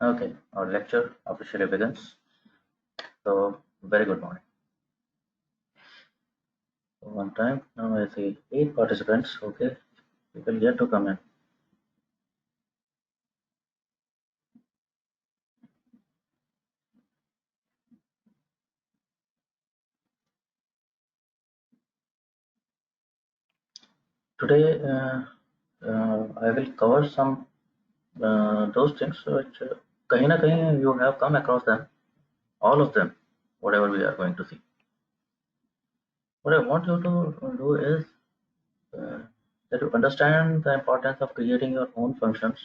Okay, our lecture officially begins. So, very good morning. One time, now I see 8 participants. Okay, people yet to come in. Today, I will cover some those things which kahin na kahin you have come across them, all of them, whatever we are going to see. What I want you to do is uh, that you understand the importance of creating your own functions.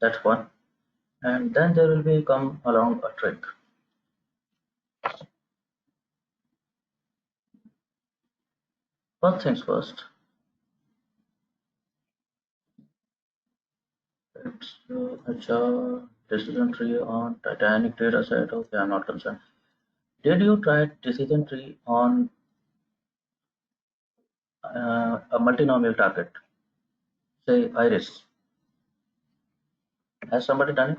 That's one, and then there will be come along a trick. First things first. It's HR decision tree on Titanic data set. Okay, I'm not concerned. Did you try decision tree on a multinomial target? Say Iris. Has somebody done it?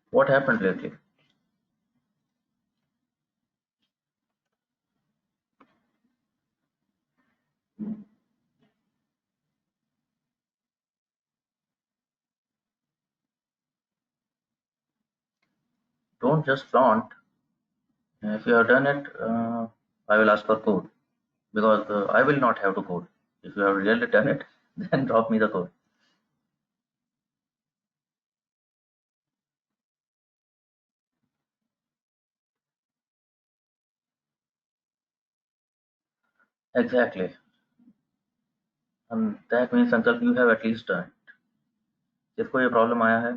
What happened lately? Don't just flaunt. If you have done it, I will ask for code because I will not have to code. If you have really done it, then drop me the code. Exactly. And that means Sankalp, you have at least done it. जिसको ये problem आया है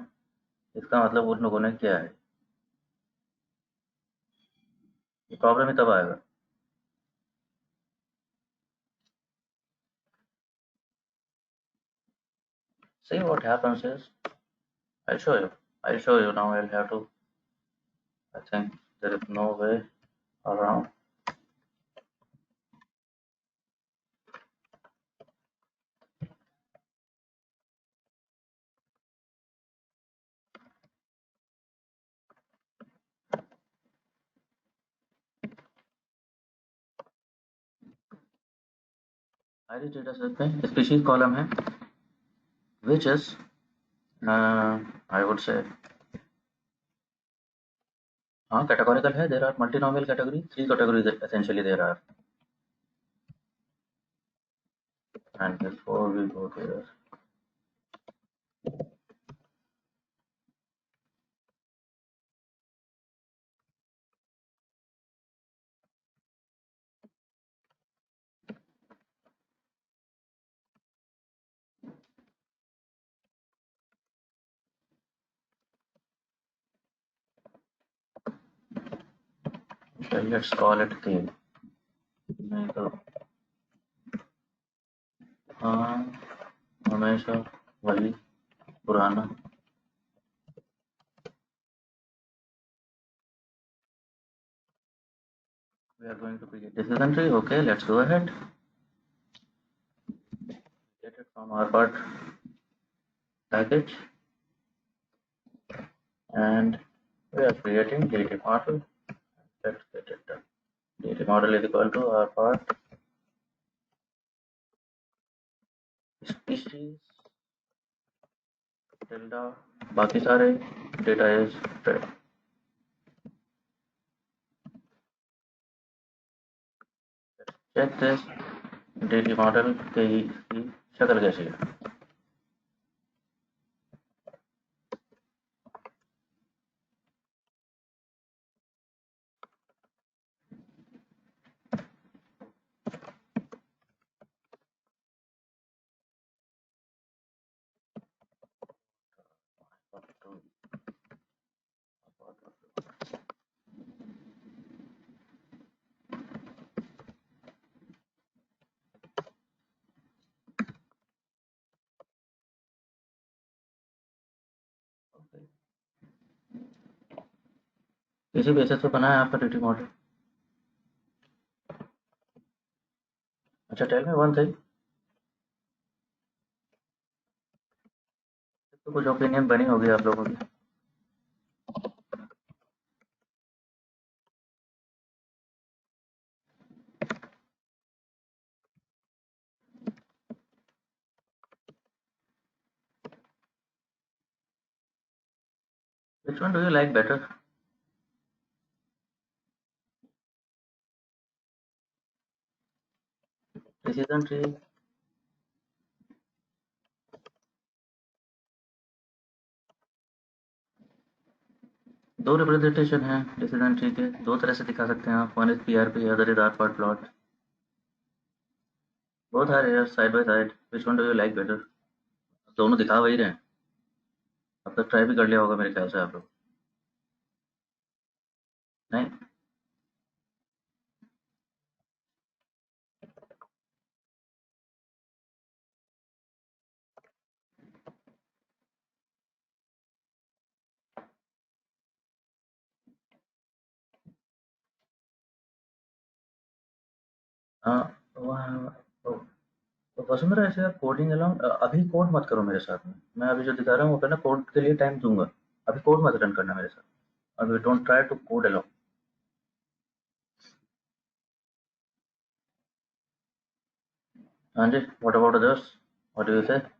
इसका मतलब उन लोगों ने किया है ये प्रॉब्लम ही तब आएगा See what happens is I'll show you. I'll show you now. I'll have to. I think there is no way around. Iris data set में species column है, which is I would say हाँ categorical है. There are multinomial category. 3 categories essentially there are. And before we go there, okay, let's call it K. नहीं तो हाँ हमेशा वही पुराना. We are going to create decision tree. Okay, let's go ahead. Get it from our part package. And we are creating data model. Let's get it done. Data model is equal to our part species tilde बाकी सारे data is trade. Check this data model की शक्ल कैसी है. इसी basis पे बना है आपका डेटा मॉडल. अच्छा, टेल मी वन थिंग, तो कुछ ओपिनियन बनी होगी आप लोगों की। Which one do you like better? Decision tree. दो रिप्रेजेंटेशन है डिसीजन ट्री के, दो तरह से दिखा सकते हैं आप। One is PRP, other is R part plot. Both are here side by side. Which one do you like better? दोनों दिखा वही रहे हैं। अब तक ट्राई भी कर लिया होगा मेरे ख्याल से आप लोग। नहीं। हाँ। वहाँ- तो वसुंधरा, ऐसे आप कोडिंग अलाउंग अभी कोड मत करो मेरे साथ में। मैं अभी जो दिखा रहा हूँ वो करना, कोड के लिए टाइम दूंगा। अभी कोड मत रन करना मेरे साथ। अभी don't try to code along. हाँ जी, what about others? What do you say?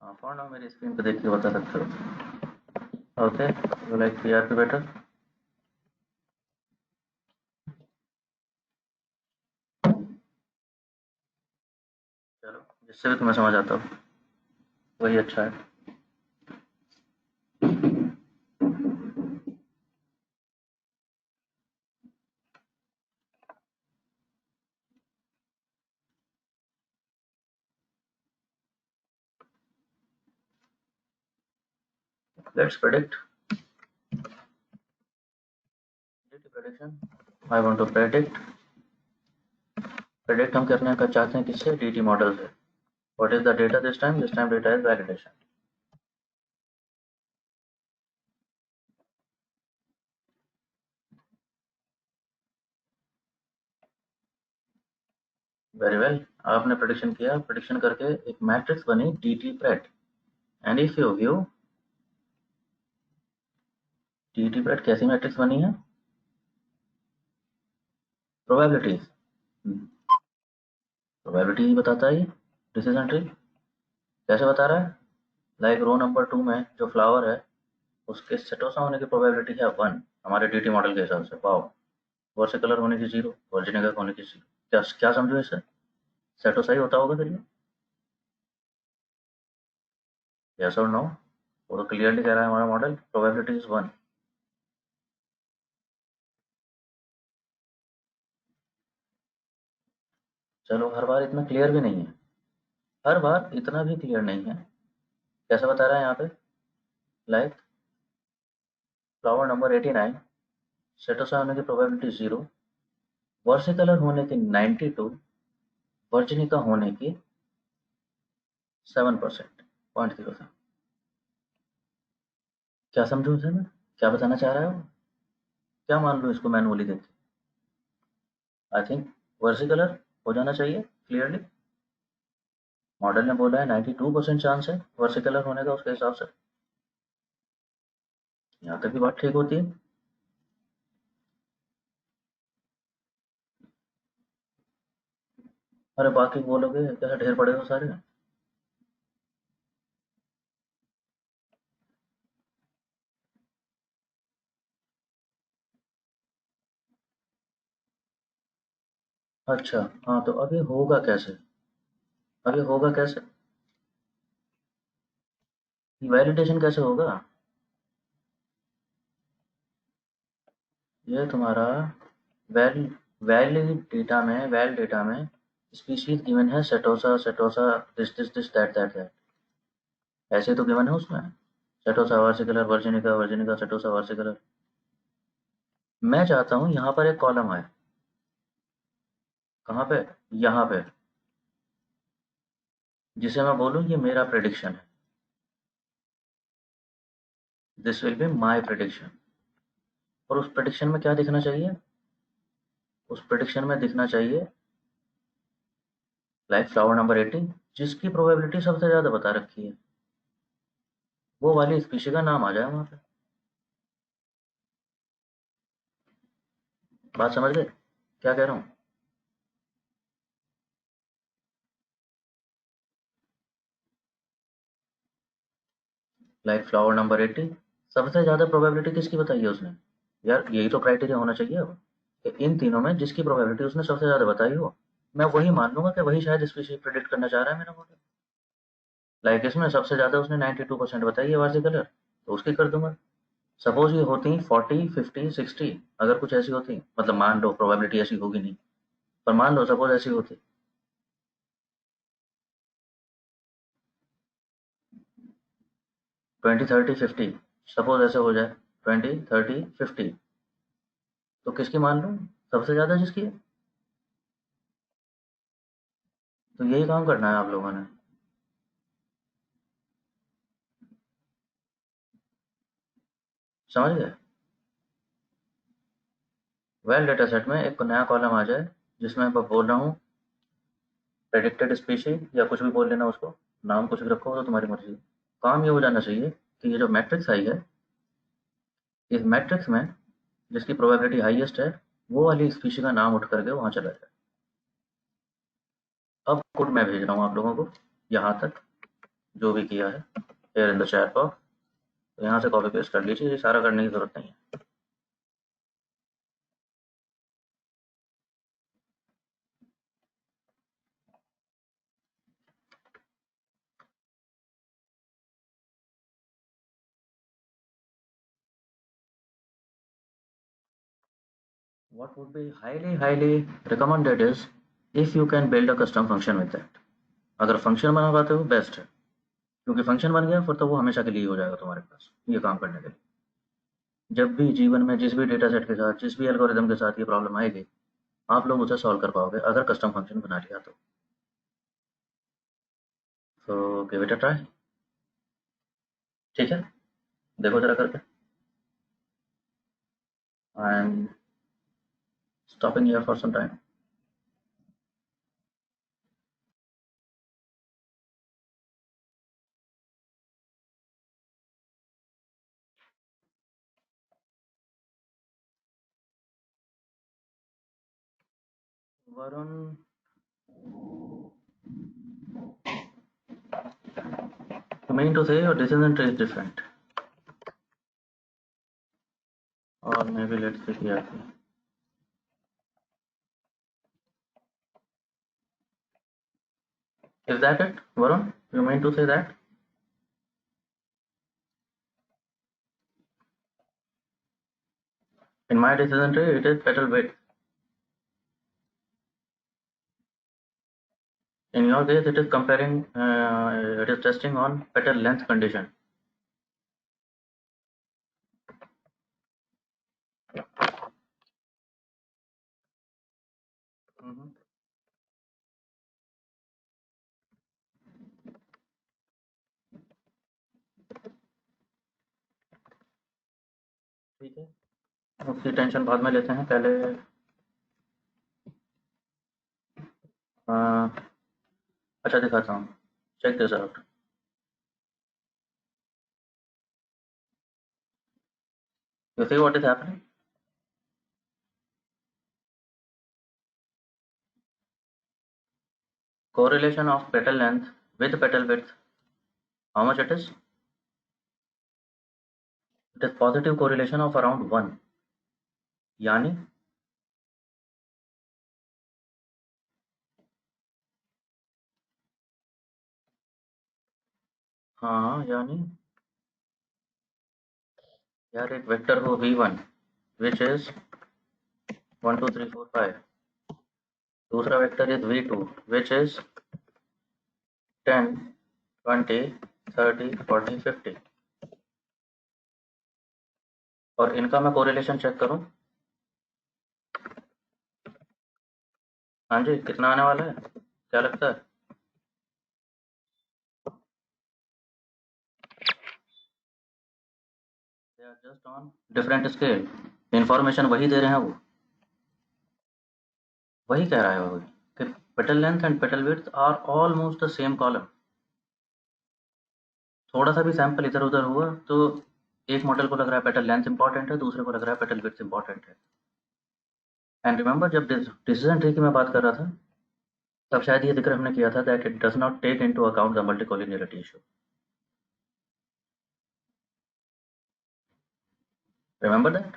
हाँ, फॉर नाउ मेरी स्क्रीन पे देख के बता सकते हो। Okay, you like PRP better? चलो, जिससे भी तुम्हें समझ आता हो वही अच्छा है। Let's predict. Prediction. I want to predict. Predict हम करने का चाहते हैं किससे? डीटी मॉडल से। What is the data this time? This time data is validation. Very well. आपने प्रेडिक्शन किया, प्रेडिक्शन करके एक मैट्रिक्स बनी DT pred. And if you view DT pred कैसी मैट्रिक्स बनी है? प्रोबेबिलिटीज। प्रोबेबिलिटी ही बताता है ये डिसीजन ट्री। कैसे बता रहा है? लाइक रो नंबर 2 में जो फ्लावर है उसके सेटोसा होने की प्रोबेबिलिटी है 1 हमारे डीटी मॉडल के हिसाब से। वाओ। वर्से कलर होने की 0, वर्जिनिका होने की 0। क्या क्या समझो इससे? सेटोसा ही होता होगा फिर ये। यस और नो? वो तो क्लियरली कह रहा है हमारा मॉडल प्रोबेबिलिटी इज 1। चलो, हर बार इतना क्लियर भी नहीं है। हर बार इतना भी क्लियर नहीं है। कैसे बता रहा है यहाँ पे? लाइक फ्लावर नंबर 89, सेटोसा होने की प्रोबेबिलिटी 0, वर्सिकलर होने की 92, वर्जिनिका होने की 7%। 0.07। क्या समझूं इसे मैं? क्या बताना चाह रहा है वो? क्या मान लूं इसको मैनुअली देख के? आई थिंक वर्सिकलर हो जाना चाहिए क्लियरली। मॉडल ने बोला है 92% चांस है वर्सिकलर होने का उसके हिसाब से। यहाँ तक भी बात ठीक होती है। अरे बाकी बोलोगे कैसे ढेर पड़े हो सारे। अच्छा। हाँ, तो अभी होगा कैसे? अभी होगा कैसे? वैलिडेशन कैसे होगा? ये तुम्हारा वैल वैल डेटा में स्पीशीज गिवन है setosa setosa, this that that that. ऐसे तो गिवन है उसमें। Setosa versicolor virginica virginica setosa versicolor. मैं चाहता हूँ यहाँ पर एक कॉलम आए। कहाँ पे? यहाँ पे, जिसे मैं बोलूँ ये मेरा प्रेडिक्शन है, this will be my prediction. और उस प्रेडिक्शन में क्या दिखना चाहिए? उस प्रेडिक्शन में दिखना चाहिए लाइक फ्लावर नंबर 18, जिसकी प्रोबेबिलिटी सबसे ज़्यादा बता रखी है, वो वाली स्पीशी का नाम आ जाए वहाँ पे। बात समझ गए क्या कह रहा हूँ? लाइक फ्लावर नंबर 80, सबसे ज़्यादा प्रोबेबिलिटी किसकी बताई है उसने? यार यही तो क्राइटेरिया होना चाहिए अब, कि इन तीनों में जिसकी प्रोबेबिलिटी उसने सबसे ज़्यादा बताई हो, मैं वही मान लूंगा कि वही शायद स्पीशी प्रेडिक्ट करना चाह रहा है मेरा मॉडल। लाइक इसमें सबसे ज़्यादा उसने 92% बताई है वार्सी कलर, तो उसकी कर दूंगा। सपोज ये होती 40, 50, 60, अगर कुछ ऐसी होती, मतलब मान लो प्रोबेबिलिटी ऐसी होगी नहीं, पर मान लो सपोज ऐसी होती, 20, 30, 50, सपोज ऐसे हो जाए 20, 30, 50, तो किसकी मान लूँ सबसे ज़्यादा जिसकी है? तो यही काम करना है आप लोगों ने। समझ गए? वेल डेटा सेट में एक नया कॉलम आ जाए, जिसमें मैं बोल रहा हूँ प्रेडिक्टेड स्पीशी, या कुछ भी बोल लेना उसको, नाम कुछ भी रखो तो तुम्हारी मर्जी। काम ये हो जाना चाहिए कि ये जो मैट्रिक्स आई है, इस मैट्रिक्स में जिसकी प्रोबेबिलिटी हाईएस्ट है, वो वाली स्पीशी का नाम उठ करके वहाँ चला जाए। अब कोड मैं भेज रहा हूँ आप लोगों को यहाँ तक, जो भी किया है here in the chat box, तो यहाँ से कॉपी पेस्ट कर लीजिए, ये सारा करने की जरूरत नहीं है। What would be highly recommended is if you can build a custom function with that। अगर फंक्शन बना पाते हो बेस्ट है, क्योंकि फंक्शन बन गया फिर तो वो हमेशा के लिए हो जाएगा तुम्हारे पास ये काम करने के लिए। जब भी जीवन में जिस भी डेटा सेट के साथ, जिस भी एल्गोरिदम के साथ ये प्रॉब्लम आएगी, आप लोग उसे सॉल्व कर पाओगे अगर कस्टम फंक्शन बना लिया तो। So give it a try. ठीक है, देखो जरा करके। I am stopping here for some time. Varun, you mean to say your decision tree is different, or maybe let's see here. Is that it, Varun? You mean to say that? In my decision tree, it is petal width. In your case, it is comparing, it is testing on petal length condition. हम्म, ठीक है, उसकी tension बाद में लेते हैं पहले। अ, अच्छा दिखाता हूँ, check this out. You see what is happening? Correlation of petal length with petal width. How much it is? It is positive correlation of around 1, यानी, हाँ यानी, यार एक वेक्टर हो v1 which is 1 2 3 4 5, दूसरा vector is v2 which is 10, 20, 30, 40, 50, और इनका मैं कोरिलेशन चेक करूं हाँ जी, कितना आने वाला है, क्या लगता है? They are just on different scale, information वही दे रहे हैं वो, वही कह रहा है वो कि petal length and petal width are almost the same column. थोड़ा सा भी सैंपल इधर उधर हुआ तो एक मॉडल को लग रहा है पेटल लेंथ इंपॉर्टेंट है, दूसरे को लग रहा है पेटल विड्थ इंपॉर्टेंट है। एंड रिमेंबर जब डिसीजन ट्री की मैं बात कर रहा था, तब शायद ये जिक्र हमने किया था that it does not take into account the multicollinearity issue. Remember that?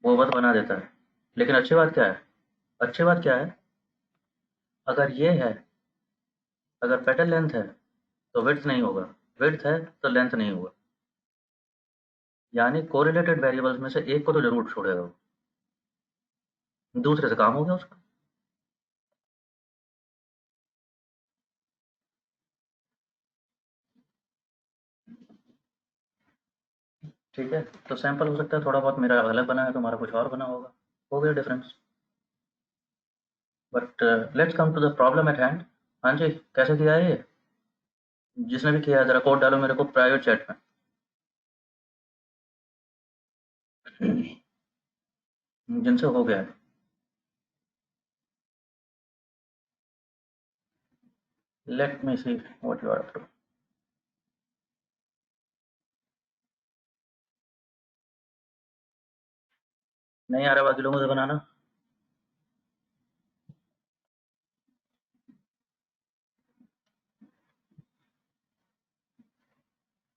वो बात बना देता है। लेकिन अच्छी बात क्या है, अच्छी बात क्या है, अगर ये है, अगर पेटल लेंथ है तो विड्थ नहीं होगा, विड्थ है तो लेंथ नहीं होगा, यानी कोरिलेटेड वेरिएबल्स में से एक को तो जरूर छोड़ेगा वो, दूसरे से काम हो गया उसका। ठीक है, तो सैंपल हो सकता है थोड़ा बहुत मेरा अलग बना है, तुम्हारा कुछ और बना होगा, हो गया difference. But let's come to the problem at hand. हाँ जी, कैसे किया है ये? जिसने भी किया है जरा कोड डालो मेरे को प्राइवेट चैट में। जिनसे हो गया है। Let me see what you are up to. नहीं आ रहा बाकी लोगों से बनाना?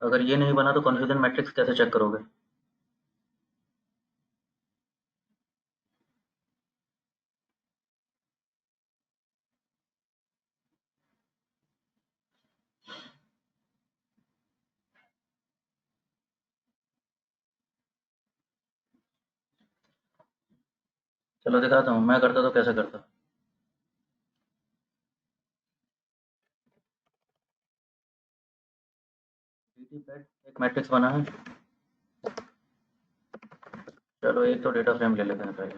अगर ये नहीं बना तो कन्फ्यूजन मैट्रिक्स कैसे चेक करोगे? चलो दिखाता हूँ, मैं करता तो कैसे करता। एक मैट्रिक्स बना है, चलो एक तो डेटा फ्रेम ले लेते हैं पहले।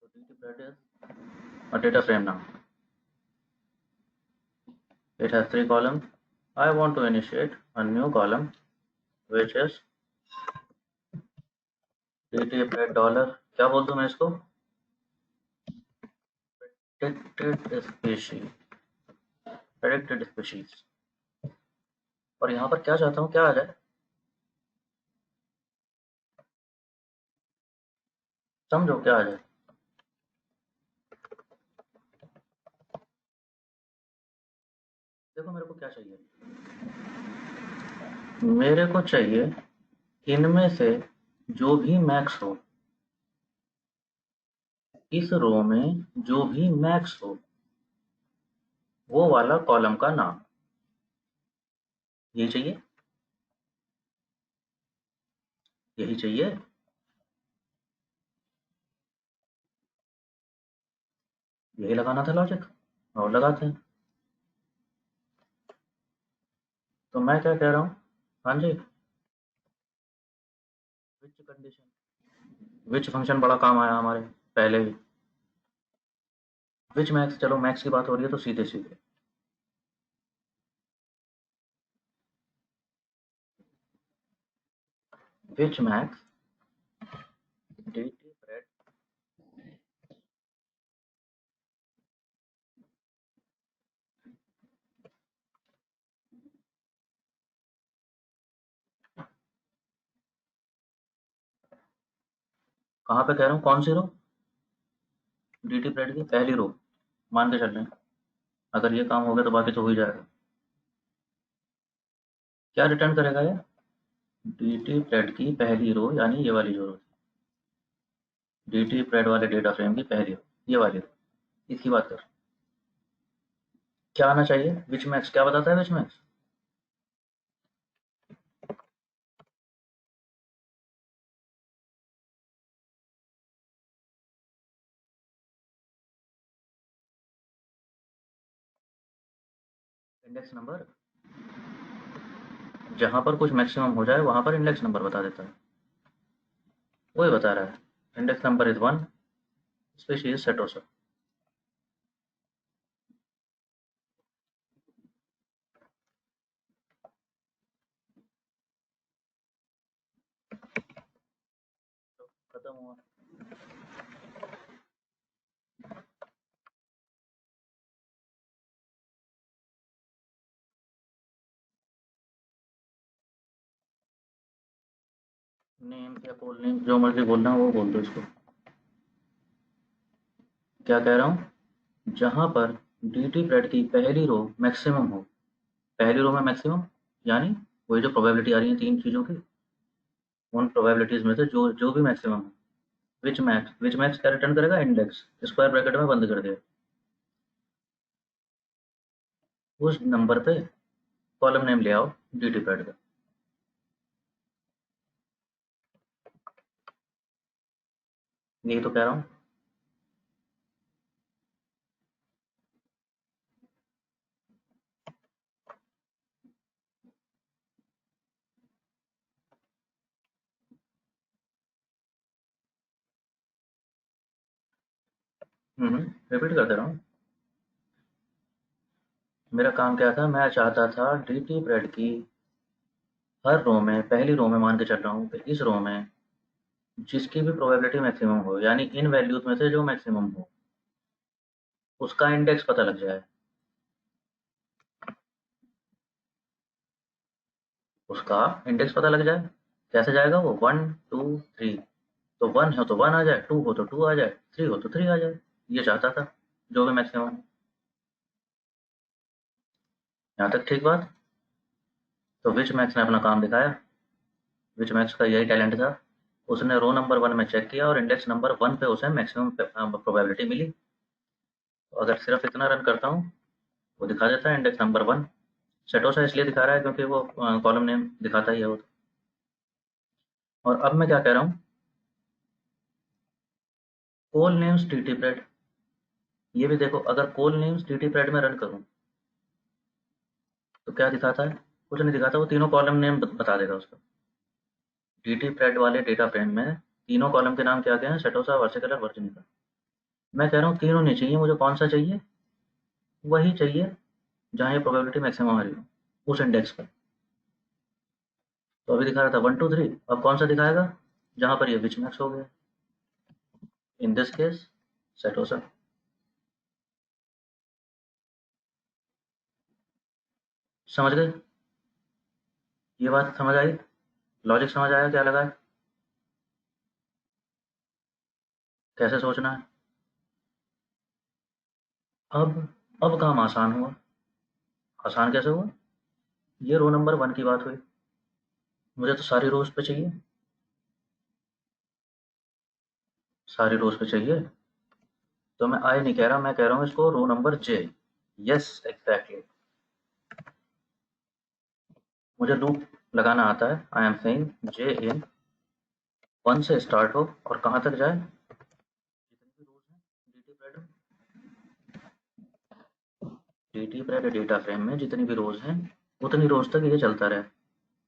तो dt is a data frame now. It has three columns. I want to initiate a new column which is dt $, क्या बोल दूं मैं इसको? predicted species, predicted species। और यहाँ पर क्या चाहता हूँ, क्या आ जाए, समझो क्या आ जाए। देखो मेरे को क्या चाहिए, मेरे को चाहिए इनमें से जो भी मैक्स हो, इस रो में जो भी मैक्स हो वो वाला कॉलम का नाम, यही चाहिए, यही चाहिए। यही लगाना था लॉजिक, और लगाते हैं। तो मैं क्या कह रहा हूँ, हाँ जी, विच कंडीशन, विच फंक्शन बड़ा काम आया हमारे पहले ही। विच मैक्स, चलो मैक्स की बात हो रही है तो सीधे सीधे विच मैक्स dt bread। कहाँ पे कह रहा हूँ, कौन सी रो? dt bread की पहली रो, मान के चल रहे हैं। अगर ये काम हो गया तो बाकी तो हो ही जाएगा। क्या रिटर्न करेगा ये? dt bread की पहली रो, यानी ये वाली जो रो थी, dt bread वाले डेटा फ्रेम की पहली रो, ये वाली रो, इसकी बात कर। क्या आना चाहिए, विच मैक्स क्या बताता है, विच मैक्स? Index number. जहाँ पर कुछ मैक्सिमम हो जाए वहाँ पर इंडेक्स नंबर बता देता है, वही बता रहा है। Index number is 1, species setosa. खत्म हुआ। नेम या कोल नेम जो मर्जी बोलना है वो बोल दो इसको। क्या कह रहा हूँ, जहाँ पर dt प्रेड की पहली रो मैक्सिमम हो, पहली रो में मैक्सिमम यानी वही जो प्रोबेबिलिटी आ रही है तीन चीज़ों की, उन प्रोबेबिलिटीज में से जो जो भी मैक्सिमम है, विच मैक्स क्या रिटर्न करेगा, इंडेक्स, स्क्वायर ब्रैकेट में बंद कर दिया, उस नंबर पे कॉलम नेम ले आओ dt प्रेड का। यही तो कह रहा हूँ। रिपीट कर दे रहा हूँ। मेरा काम क्या था, मैं चाहता था dt प्रेड की हर रो में, पहली रो में मान के चल रहा हूँ कि इस रो में जिसकी भी प्रोबेबिलिटी मैक्सिमम हो, यानी इन वैल्यूज में से जो मैक्सिमम हो, उसका इंडेक्स पता लग जाए। उसका इंडेक्स पता लग जाए। कैसे जाएगा वो, 1 2 3, तो 1 हो तो 1 आ जाए, 2 हो तो 2 आ जाए, 3 हो तो 3 आ जाए। ये चाहता था, जो भी मैक्सिमम। यहाँ तक ठीक बात। तो विच मैक्स ने अपना काम दिखाया। विच मैक्स का यही टैलेंट था, उसने रो नंबर 1 में चेक किया और इंडेक्स नंबर 1 पे उसे मैक्सिमम प्रोबेबिलिटी मिली। तो अगर सिर्फ इतना रन करता हूँ, वो दिखा देता है इंडेक्स नंबर 1। सेटोसा इसलिए दिखा रहा है क्योंकि वो कॉलम नेम दिखाता ही है वो तो। और अब मैं क्या कह रहा हूँ, कोल नेम्स टीटी प्रेड। ये भी देखो, अगर कोल नेम्स टीटी प्रेड में रन करूँ तो क्या दिखाता है, कुछ नहीं दिखाता, वो तीनों कॉलम नेम बता देगा उसका। टीटी प्रेड वाले डेटा फ्रेम में तीनों कॉलम के नाम क्या क्या हैं, सेटोसा, वर्सिकलर, वर्जिनिका। मैं कह रहा हूँ तीनों नहीं चाहिए मुझे, कौन सा चाहिए, वही चाहिए जहाँ ये प्रोबेबिलिटी मैक्सिमम आ रही हो, उस इंडेक्स पर। तो अभी दिखा रहा था 1 2 3, अब कौन सा दिखाएगा, जहाँ पर ये विच मैक्स हो गया, इन दिस केस सेटोसा। समझ गए, ये बात समझ आई, लॉजिक समझ आया क्या लगा है, कैसे सोचना है। अब अब काम आसान हुआ। आसान कैसे हुआ, ये रो नंबर 1 की बात हुई, मुझे तो सारी रोज पे चाहिए, सारी रोज पे चाहिए। तो मैं आई नहीं कह रहा, मैं कह रहा हूँ इसको row number J. Yes exactly. मुझे लूप लगाना आता है। आई एम सेइंग जे इन 1 से स्टार्ट हो और कहाँ तक जाए, जितनी भी रोज हैं dt प्रेड डेटा फ्रेम में जितनी भी रोज हैं उतनी रोज तक ये चलता रहे।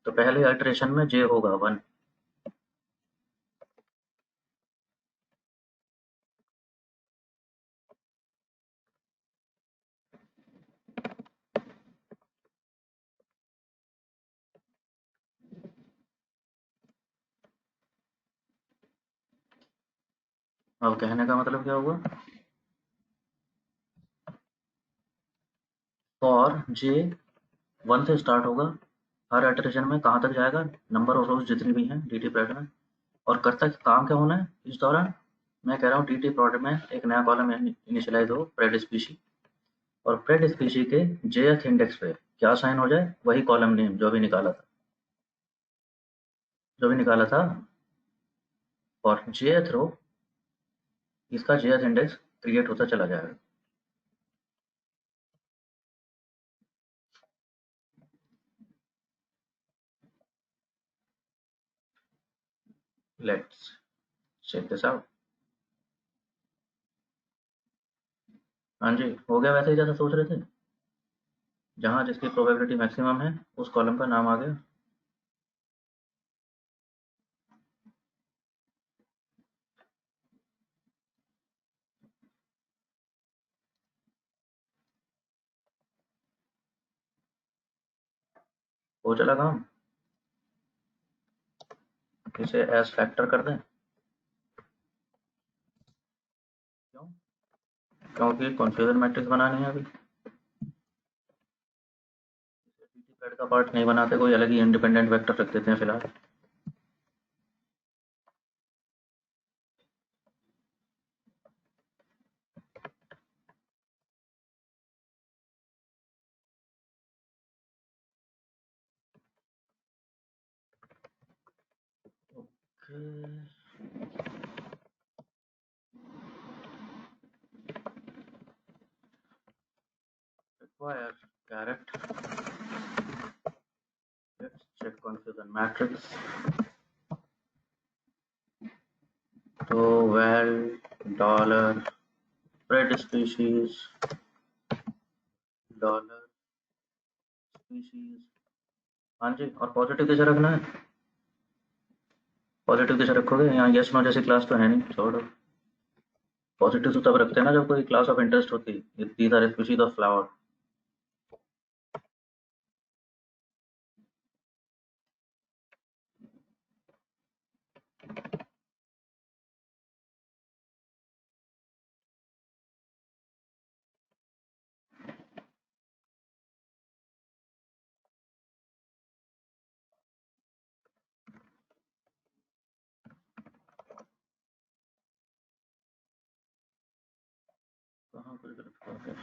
तो पहले अल्टरेशन में जे होगा 1। अब कहने का मतलब क्या हुआ, फॉर जे 1 से स्टार्ट होगा, हर इटरेशन में कहाँ तक जाएगा, नंबर ऑफ रोज जितनी भी हैं dt प्रेड में। और करता काम क्या होना है इस दौरान, मैं कह रहा हूँ dt प्रोड में एक नया कॉलम इनिशियलाइज हो, प्रेड स्पीशी। और प्रेड स्पीशी के जेएथ इंडेक्स पे क्या साइन हो जाए, वही कॉलम नेम जो भी निकाला था और जेएथ रो, इसका जेएथ इंडेक्स क्रिएट होता चला जाएगा। Let's check this out. हाँ जी, हो गया वैसे ही जैसा सोच रहे थे, जहाँ जिसकी प्रोबेबिलिटी मैक्सिमम है उस कॉलम का नाम आ गया। हो चला काम। इसे एस फैक्टर कर दें। क्यों? क्योंकि कॉन्फ्यूजन मैट्रिक्स बनानी है अभी। पैड का पार्ट नहीं बनाते, कोई अलग ही इंडिपेंडेंट वेक्टर रख देते हैं फिलहाल। Require caret. Let's check confusion matrix. तो well dollar spread species dollar species. हाँ जी, और पॉजिटिव कैसे रखना है? पॉजिटिव कैसे रखोगे? यहाँ यस नो जैसी क्लास तो है नहीं, छोड़ो। पॉजिटिव तो तब रखते हैं ना जब कोई क्लास ऑफ इंटरेस्ट होती है। These are species of flower. कहाँ कुछ गलत कर दिया?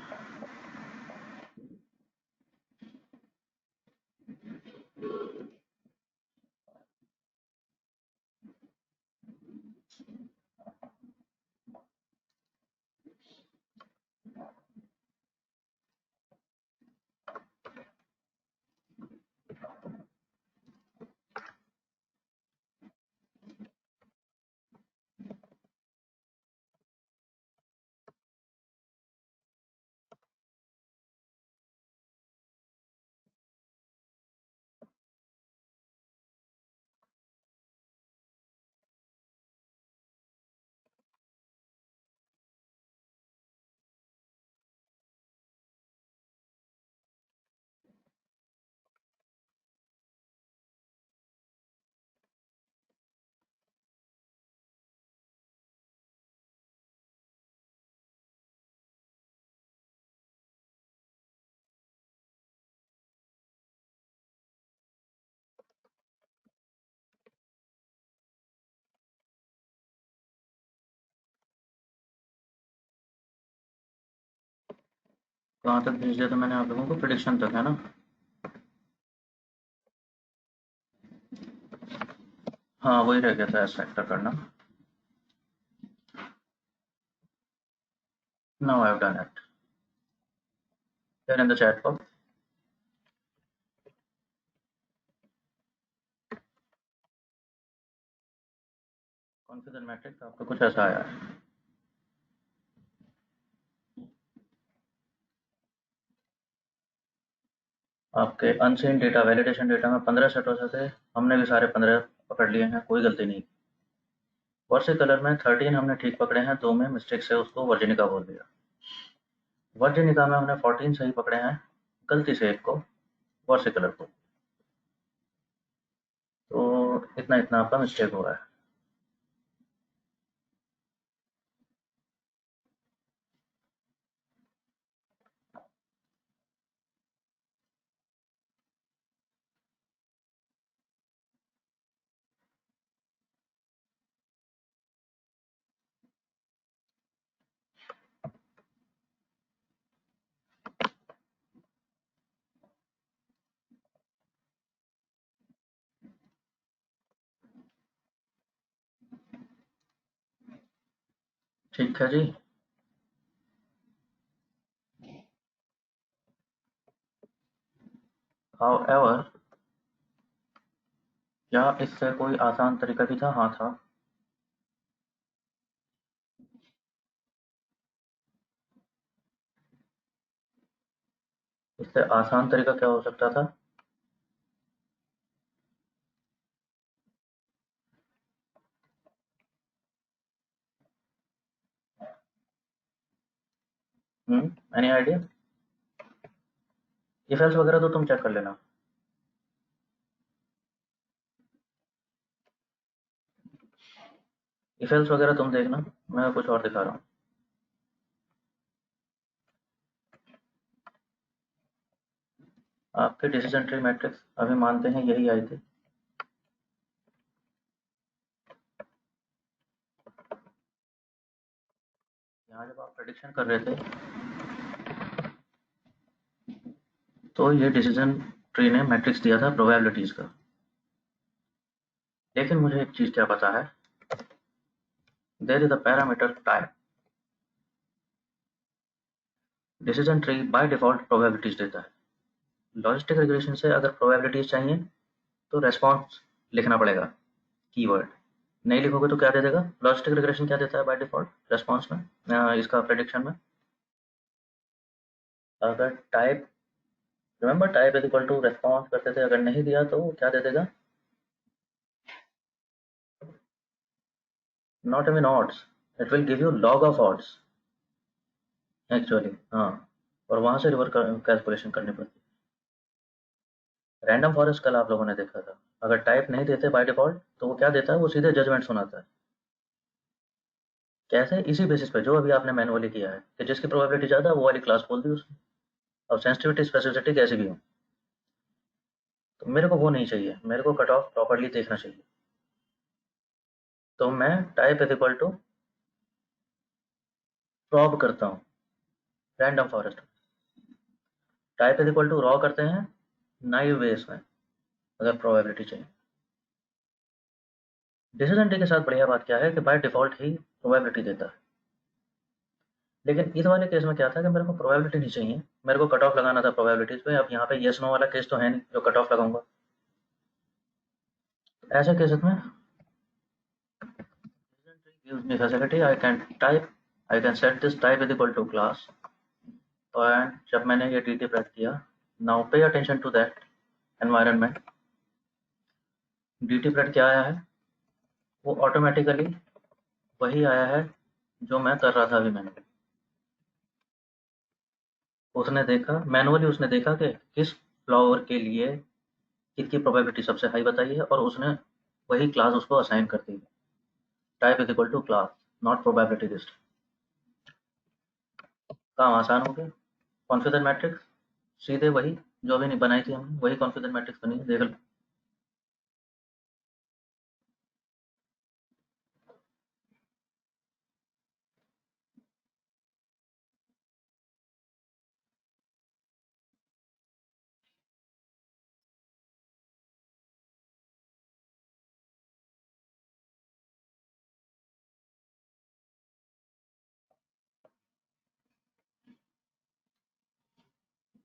कहाँ तक भेज दिया था मैंने आप लोगों को? प्रिडिक्शन तक है ना? हाँ वही रह गया था एस फैक्टर करना। Now I have done it. Here in the chat box. Confusion matrix आपका कुछ ऐसा आया है। आपके अनसीन डेटा वैलिडेशन डेटा में 15 सेट हो सके, हमने भी सारे 15 पकड़ लिए हैं, कोई गलती नहीं। वर्से कलर में 13 हमने ठीक पकड़े हैं, 2 में मिस्टेक से उसको वर्जिनिका बोल दिया। वर्जिनिका में हमने 14 सही पकड़े हैं, गलती से एक को, वर्से कलर को। तो इतना इतना आपका मिस्टेक हुआ है। ठीक है जी। हाउएवर, क्या इससे कोई आसान तरीका भी था? हाँ था। इससे आसान तरीका क्या हो सकता था? Any idea? इफ एल्स वगैरह तो तुम चेक कर लेना। इफ एल्स वगैरह तुम देखना, मैं कुछ और दिखा रहा हूँ। आपके डिसीजन ट्री मैट्रिक्स अभी मानते हैं यही आई थी। यहाँ जब आप प्रेडिक्शन कर रहे थे तो ये डिसीजन ट्री ने मैट्रिक्स दिया था प्रोबेबिलिटीज का। लेकिन मुझे एक चीज क्या पता है, there is a parameter type. Decision tree by default probabilities देता है। लॉजिस्टिक रिग्रेशन से अगर प्रोबेबिलिटीज चाहिए तो रेस्पॉन्स लिखना पड़ेगा, कीवर्ड। नहीं लिखोगे तो क्या दे देगा? लॉजिस्टिक रिग्रेशन क्या देता है बाय डिफॉल्ट रेस्पॉन्स में, इसका प्रेडिक्शन में? अगर type, remember type is equal to response करते थे, अगर नहीं दिया तो क्या दे देगा? Not mean odds, it will give you log of odds actually. हाँ, और वहां से रिवर कैलकुलेशन करनी पड़ती है। रैंडम फॉरेस्ट कल आप लोगों ने देखा था, अगर टाइप नहीं देते बाय डिफॉल्ट तो वो क्या देता है? वो सीधे जजमेंट सुनाता है। कैसे? इसी बेसिस पे जो अभी आपने मैनुअली किया है कि जिसकी प्रोबेबिलिटी ज़्यादा है वो वाली क्लास बोल दी उसने। अब सेंसिटिविटी स्पेसिफिसिटी कैसी भी हो, तो मेरे को वो नहीं चाहिए, मेरे को कट ऑफ प्रॉपर्ली देखना चाहिए। तो मैं type is equal to prob करता हूँ random forest. Type is equal to raw करते हैं नाइव बेस में अगर प्रोबेबिलिटी चाहिए। डिसीजन ट्री के साथ बढ़िया बात क्या है कि बाय डिफॉल्ट ही प्रोबेबिलिटी देता है। लेकिन इस वाले केस में क्या था कि मेरे को प्रोबेबिलिटी नहीं चाहिए, मेरे को कट ऑफ लगाना था प्रोबेबिलिटीज पे। अब यहाँ पे येस नो वाला केस तो है नहीं जो कट ऑफ लगाऊंगा। ऐसे केसेस में gives me facility, I can type, I can set this type is equal to class। और जब मैंने ये dt प्रेस किया, now pay attention to that environment। dt press क्या आया है? वो ऑटोमेटिकली वही आया है जो मैं कर रहा था अभी। मैंने उसने देखा, मैनुअली उसने देखा कि किस फ्लावर के लिए किसकी प्रोबेबिलिटी सबसे हाई बताई है और उसने वही क्लास उसको असाइन कर दी। Type is equal to class, not probability list. काम आसान हो गया। कॉन्फिगर मैट्रिक्स सीधे वही जो अभी नहीं बनाई थी हमने, वही कॉन्फिगर मैट्रिक्स बनी है, देख लो।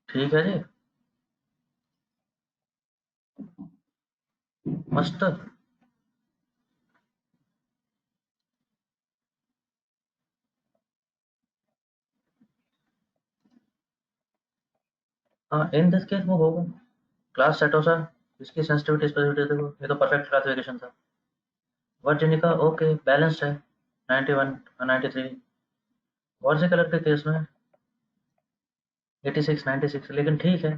ठीक है जी, मस्त। हाँ, इन दिस केस वो होगा क्लास सेटोसा। इसकी सेंसिटिविटी स्पेसिफिसिटी देखो, ये तो परफेक्ट क्लासिफिकेशन था। वर्जिनिका ओके बैलेंस्ड है, 91 93। वॉर्सी कलर के केस में 86 96, लेकिन ठीक है,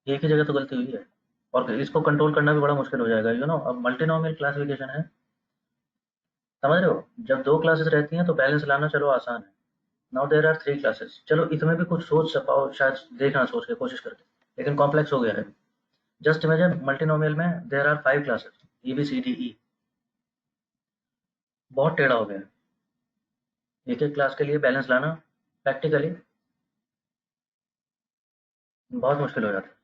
एक ही जगह तो गलती हुई है और इसको कंट्रोल करना भी बड़ा मुश्किल हो जाएगा। अब मल्टीनोमियल क्लासिफिकेशन है, समझ रहे हो? जब दो क्लासेस रहती हैं तो बैलेंस लाना चलो आसान है। Now there are three classes, चलो इसमें भी कुछ सोच पाओ शायद, देखना सोच के कोशिश करके, लेकिन कॉम्प्लेक्स हो गया है। जस्ट इमेजिन मल्टीनोमियल में there are five classes, A B C D E, बहुत टेढ़ा हो गया है। एक एक क्लास के लिए बैलेंस लाना प्रैक्टिकली बहुत मुश्किल हो जाता है।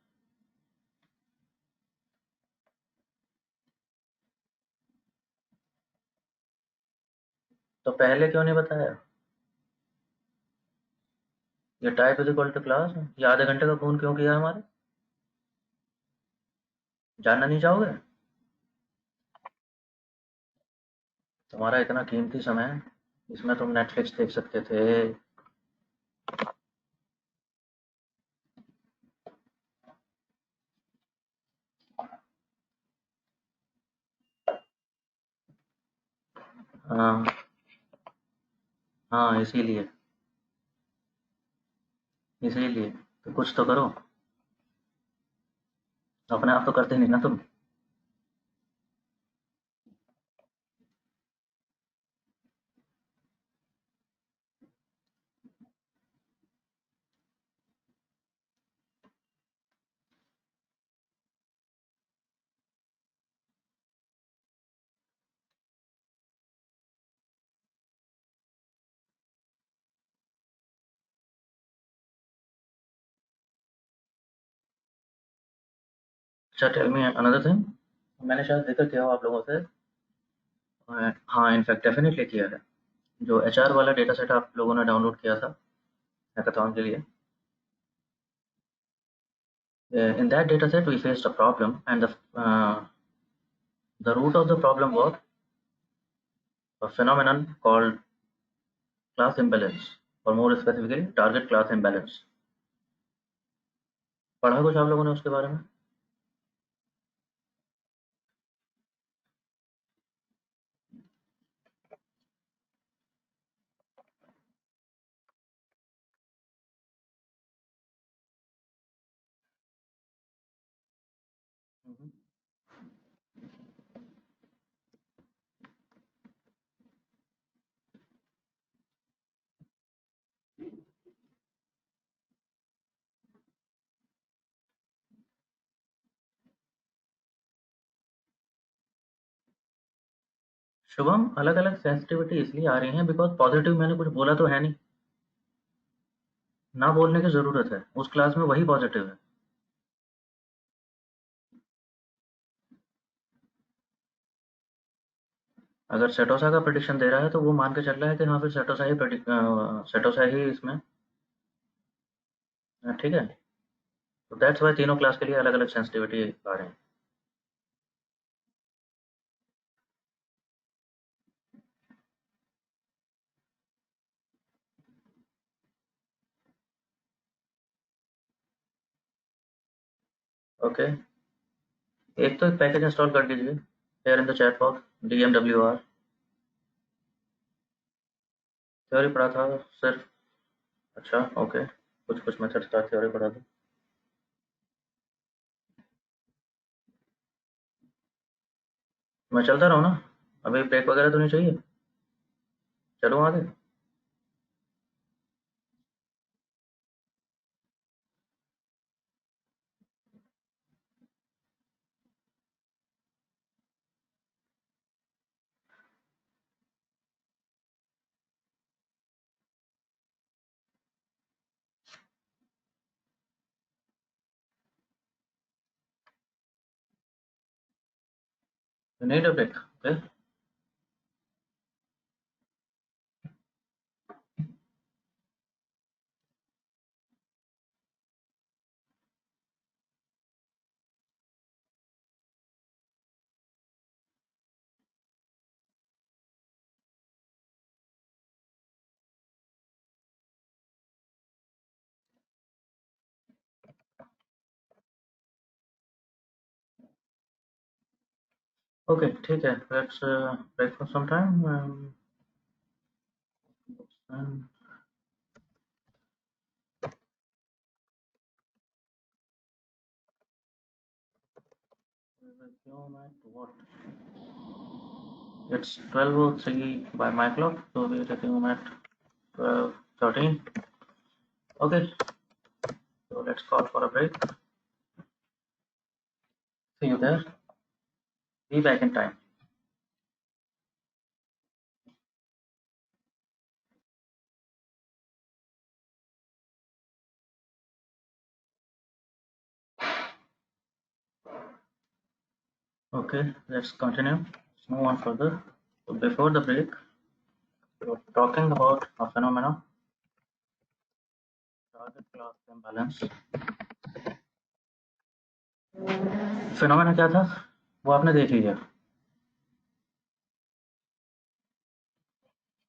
तो पहले क्यों नहीं बताया? ये type is equal to class, ये आधे घंटे का फोन क्यों किया हमारे? जानना नहीं चाहोगे? तुम्हारा इतना कीमती समय है, इसमें तुम नेटफ्लिक्स देख सकते थे। हाँ हाँ, इसीलिए, इसीलिए तो कुछ तो करो। अपने आप तो करते नहीं ना तुम। अच्छा, टेल मी अनदर थिंग। मैंने शायद जिक्र किया हो आप लोगों से। हाँ, इनफैक्ट डेफिनेटली किया है। जो एचआर वाला डेटा सेट आप लोगों ने डाउनलोड किया था हैकाथॉन के लिए, in that data set we faced a problem, and the root of the problem was a phenomenon called class imbalance, or more specifically target class imbalance। पढ़ा कुछ आप लोगों ने उसके बारे में? शुभम, अलग अलग सेंसिटिविटी इसलिए आ रही हैं बिकॉज पॉजिटिव मैंने कुछ बोला तो है नहीं। ना बोलने की जरूरत है, उस क्लास में वही पॉजिटिव है। अगर सेटोसा का प्रेडिक्शन दे रहा है तो वो मान के चल रहा है कि हाँ फिर सेटोसा ही इसमें ठीक है। तो दैट्स वाई तीनों क्लास के लिए अलग अलग सेंसिटिविटी आ रहे हैं। ओके, एक तो एक पैकेज इंस्टॉल कर दीजिए here in the chat box, DMWR। Theory पढ़ा था सिर्फ? अच्छा, ओके, कुछ कुछ मेथड्स का थ्योरी पढ़ा था। मैं चलता रहूँ ना? अभी ब्रेक वगैरह तो नहीं चाहिए? चलूँ आगे? You need a break, okay? Okay, ठीक है, let's break for some time. It's 12:03 by my clock, so we're taking at 12:13. Okay, so let's call for a break. See you there. Be back in time. Okay, let's continue. Let's move on further. So before the break, we were talking about a phenomenon, target class imbalance। Phenomena क्या था वो आपने देख लिया।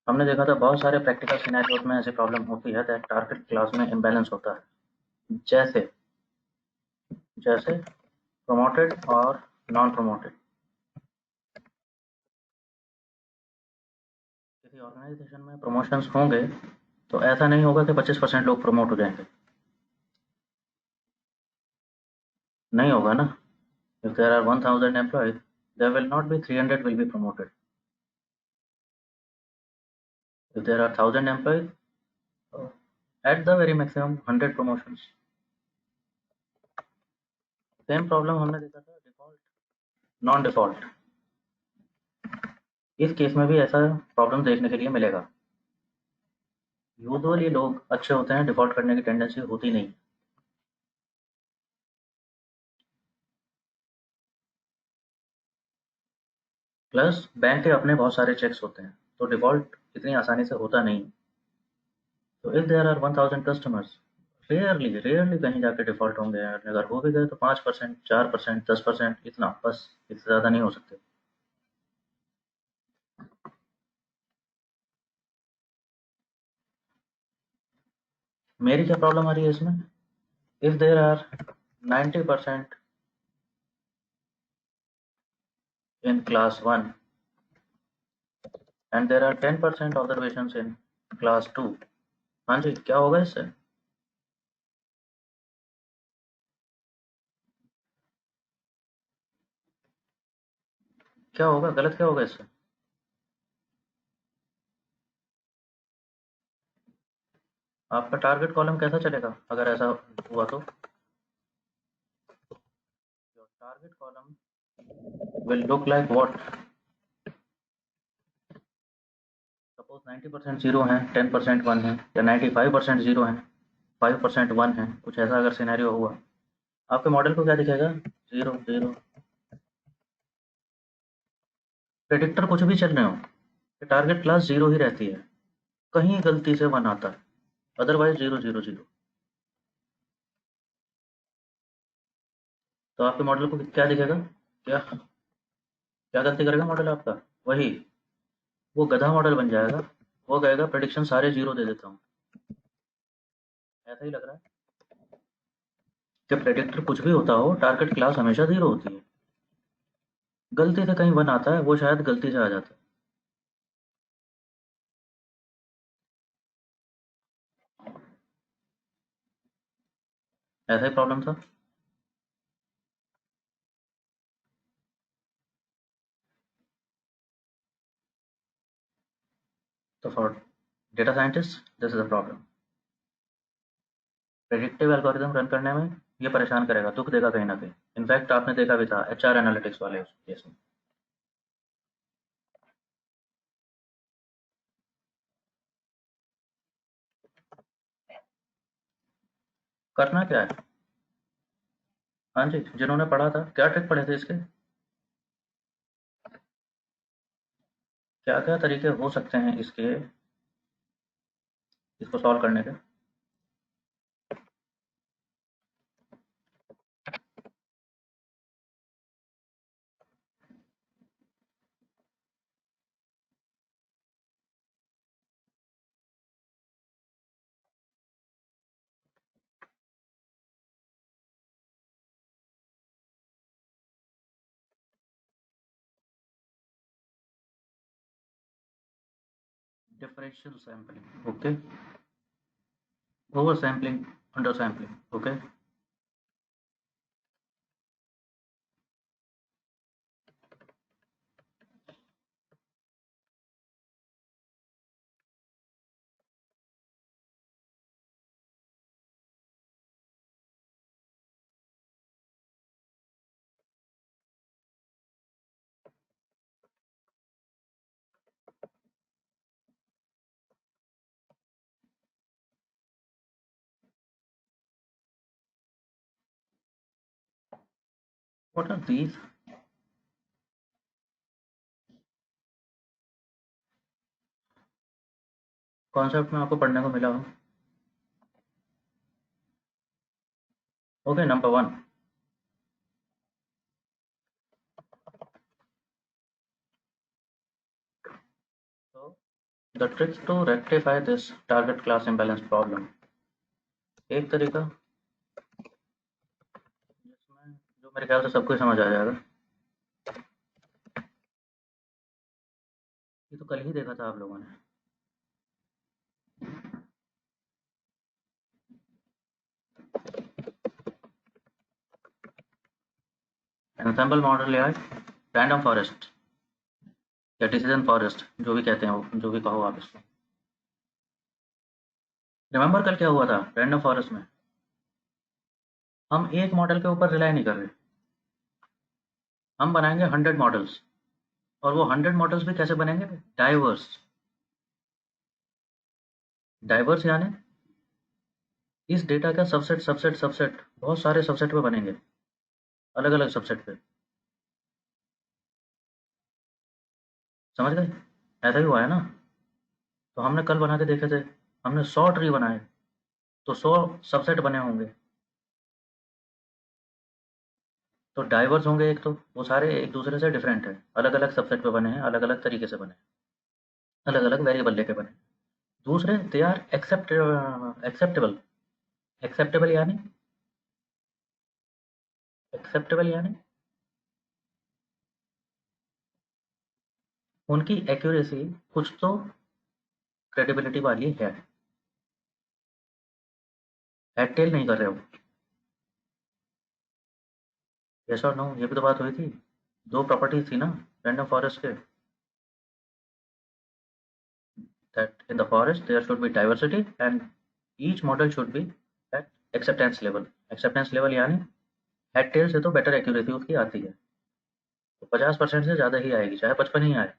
हमने देखा था बहुत सारे प्रैक्टिकल सिनेरियोज में ऐसी प्रॉब्लम होती है दैट टारगेट क्लास में इम्बैलेंस होता है। जैसे जैसे प्रमोटेड और नॉन प्रमोटेड। किसी ऑर्गेनाइजेशन में प्रमोशंस होंगे तो ऐसा नहीं होगा कि 25% लोग प्रमोट हो जाएंगे। नहीं होगा ना। If there are 1000 employees, there will not be 300 will be promoted. If there are 1000 employees, at the very maximum 100 promotions. Same problem हमने देखा था डिफॉल्ट नॉन डिफॉल्ट। इस केस में भी ऐसा प्रॉब्लम देखने के लिए मिलेगा। यूजुअली लोग अच्छे होते हैं, डिफॉल्ट करने की टेंडेंसी होती नहीं। प्लस बैंक के अपने बहुत सारे चेक्स होते हैं, तो डिफ़ॉल्ट इतनी आसानी से होता नहीं। तो if there are 1000 customers, rarely rarely कहीं जाके डिफ़ॉल्ट होंगे, अगर हो भी गए तो 5%, 4%, 10%, इतना बस, इससे ज़्यादा नहीं हो सकते। मेरी क्या प्रॉब्लम आ रही है इसमें? If there are 90% in class 1 and there are 10% observations in class 2, हाँ जी, क्या होगा इससे? क्या होगा, गलत क्या होगा इससे? आपका टारगेट कॉलम कैसा चलेगा अगर ऐसा हुआ तो? Your target column will look like what? Suppose 90% zero है, 10% वन है, या 95% जीरो है, 5% वन है, कुछ ऐसा अगर सिनेरियो हुआ, आपके मॉडल को क्या दिखेगा? Zero zero. प्रेडिक्टर कुछ भी चल रहे हो, टारगेट क्लास जीरो ही रहती है, कहीं गलती से वन आता है, अदरवाइज जीरो जीरो जीरो। तो आपके मॉडल को क्या दिखेगा? क्या क्या गलती करेगा मॉडल आपका? वही, वो गधा मॉडल बन जाएगा। वो कहेगा प्रेडिक्शन सारे जीरो दे देता हूँ। ऐसा ही लग रहा है कि प्रेडिक्टर कुछ भी होता हो, टारगेट क्लास हमेशा जीरो होती है, गलती से कहीं वन आता है, वो शायद गलती से आ जाता है। ऐसा ही प्रॉब्लम था। तो for data scientist this is a problem. Predictive algorithm run करने में ये परेशान करेगा, दुख देगा कहीं ना कहीं। इनफैक्ट आपने देखा भी था एचआर एनालिटिक्स वाले उस केस में। करना क्या है? हाँ जी, जिन्होंने पढ़ा था, क्या ट्रिक पढ़े थे इसके? क्या क्या तरीके हो सकते हैं इसके, इसको सॉल्व करने के? Differential sampling, okay. Over sampling, under sampling, okay. What are these? Concept में आपको पढ़ने को मिला हो? Okay, number one. So the tricks to rectify this target class imbalance problem, एक तरीका जिसमें, जो मेरे ख्याल से सबको ही समझ आ जाएगा, ये तो कल ही देखा था आप लोगों ने। एनसेम्बल मॉडल या रैंडम फॉरेस्ट या डिसीजन फॉरेस्ट, जो भी कहते हैं वो, जो भी कहो आप इसको। रिमेंबर कल क्या हुआ था रैंडम फॉरेस्ट में? हम एक मॉडल के ऊपर रिलाई नहीं कर रहे, हम बनाएंगे 100 मॉडल्स। और वो 100 मॉडल्स भी कैसे बनेंगे? डाइवर्स। डाइवर्स यानी इस डेटा का सबसेट सबसेट सबसेट बहुत सारे सबसेट पे बनेंगे, अलग अलग सबसेट पे। समझ गए? ऐसा ही हुआ है ना। तो हमने कल बना के देखे थे, हमने 100 ट्री बनाए, तो 100 सबसेट बने होंगे, तो डाइवर्स होंगे एक, तो वो सारे एक दूसरे से डिफरेंट है, अलग अलग सबसेट पे बने हैं, अलग अलग तरीके से बने हैं, अलग अलग वेरिएबल लेके बने हैं। दूसरे दे आर एक्सेप्टेबल। एक्सेप्टेबल यानी, एक्सेप्टेबल यानी उनकी एक्यूरेसी कुछ तो क्रेडिबिलिटी वाली है। हेड टेल नहीं कर रहे हो? यस और नो, ये भी तो बात हुई थी। दो प्रॉपर्टीज थी ना रैंडम फॉरेस्ट के, that in the forest there should be diversity and each model should be at acceptance level। acceptance level यानी हेड टेल से तो बेटर एक्यूरेसी उसकी आती है, तो 50% से ज़्यादा ही आएगी, चाहे 55 ही आए,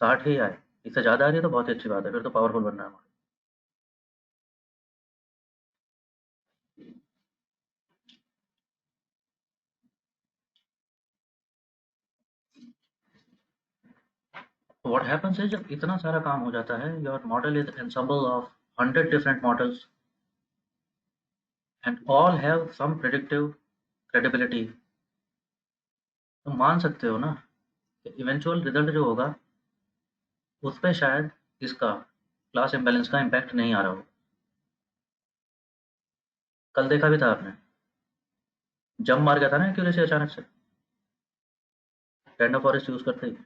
60 ही आए। इससे ज़्यादा आ रही है तो बहुत ही अच्छी बात है, फिर तो पावरफुल बनना है हमारा। व्हाट हैपेंस है, जब इतना सारा काम हो जाता है, your model is ensemble of 100 different models and all have some predictive credibility, तो मान सकते हो ना कि इवेंचुअल रिजल्ट जो होगा उस पे शायद इसका क्लास इम्बैलेंस का इम्पैक्ट नहीं आ रहा हो। कल देखा भी था आपने, जंप मार गया था ना एक्यूरेसी अचानक से, रैंडम फॉरेस्ट यूज करते ही।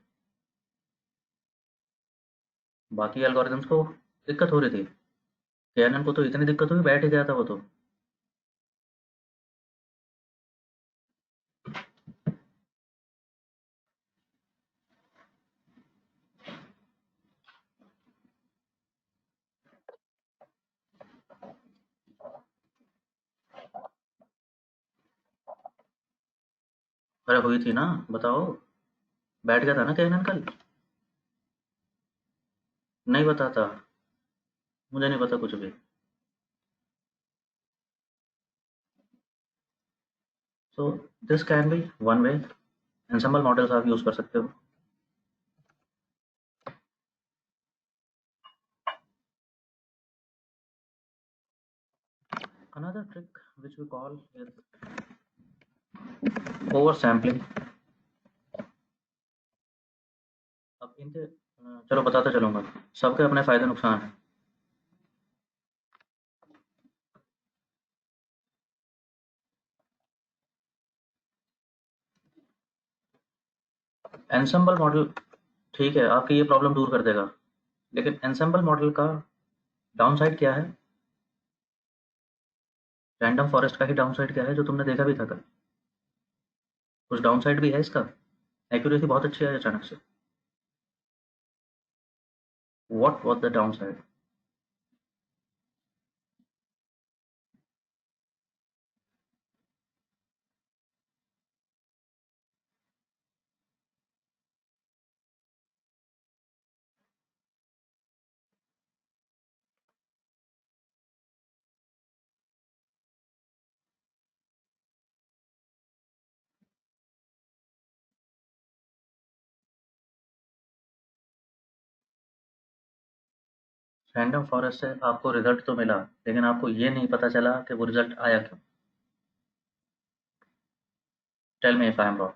बाकी एल्गोरिथम्स को दिक्कत हो रही थी, केएनएन को तो इतनी दिक्कत हुई, बैठ ही गया था वो तो। अरे हुई थी ना, बताओ। बैठ गया था ना केएनएन कल। नहीं बताता, मुझे नहीं पता कुछ भी। So this can be one way, ensemble models आप यूज कर सकते हो। Another trick which we call is over sampling. अब इनके चलो बताते चलूंगा, सबके अपने फायदे नुकसान हैं। एनसेम्बल मॉडल ठीक है, आपकी ये प्रॉब्लम दूर कर देगा, लेकिन एनसेम्बल मॉडल का डाउनसाइड क्या है? रैंडम फॉरेस्ट का ही डाउनसाइड क्या है जो तुमने देखा भी था कल? कुछ डाउनसाइड भी है इसका? एक्यूरेसी बहुत अच्छी है अचानक से। What was the downside? Random forest से आपको रिजल्ट तो मिला, लेकिन आपको ये नहीं पता चला कि वो रिजल्ट आया क्यों। Tell me if I am wrong.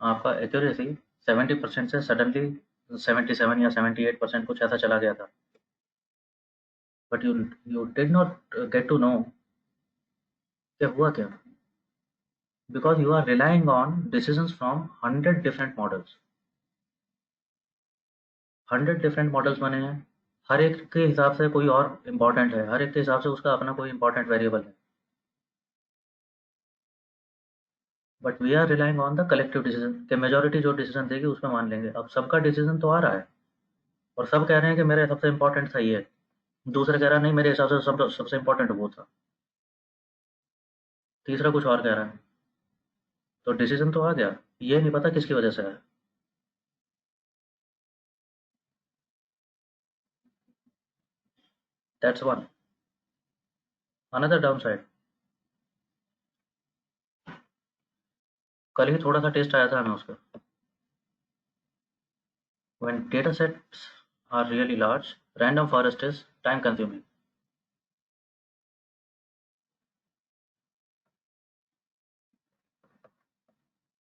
आपका एक्यूरेसी 70% से सडनली 77 या 78% कुछ ऐसा चला गया था, but you did not get to know क्या हुआ क्या, because you are relying on decisions from 100 different models. 100 different models बने हैं, हर एक के हिसाब से कोई और इम्पोर्टेंट है, हर एक के हिसाब से उसका अपना कोई इंपॉर्टेंट वेरिएबल है, but we are relying on the collective decision के मेजोरिटी जो डिसीजन देगी उसमें मान लेंगे। अब सबका डिसीजन तो आ रहा है, और सब कह रहे हैं कि मेरे सबसे इंपॉर्टेंट था ये, दूसरा कह रहा है नहीं मेरे हिसाब से सबसे इंपॉर्टेंट वो था, तीसरा कुछ और कह रहा है, तो डिसीजन तो आ गया, ये नहीं पता किसकी वजह से है। That's one. Another down side, कल ही थोड़ा सा टेस्ट आया था हमें उसका। When data sets are really large, random forest is time consuming.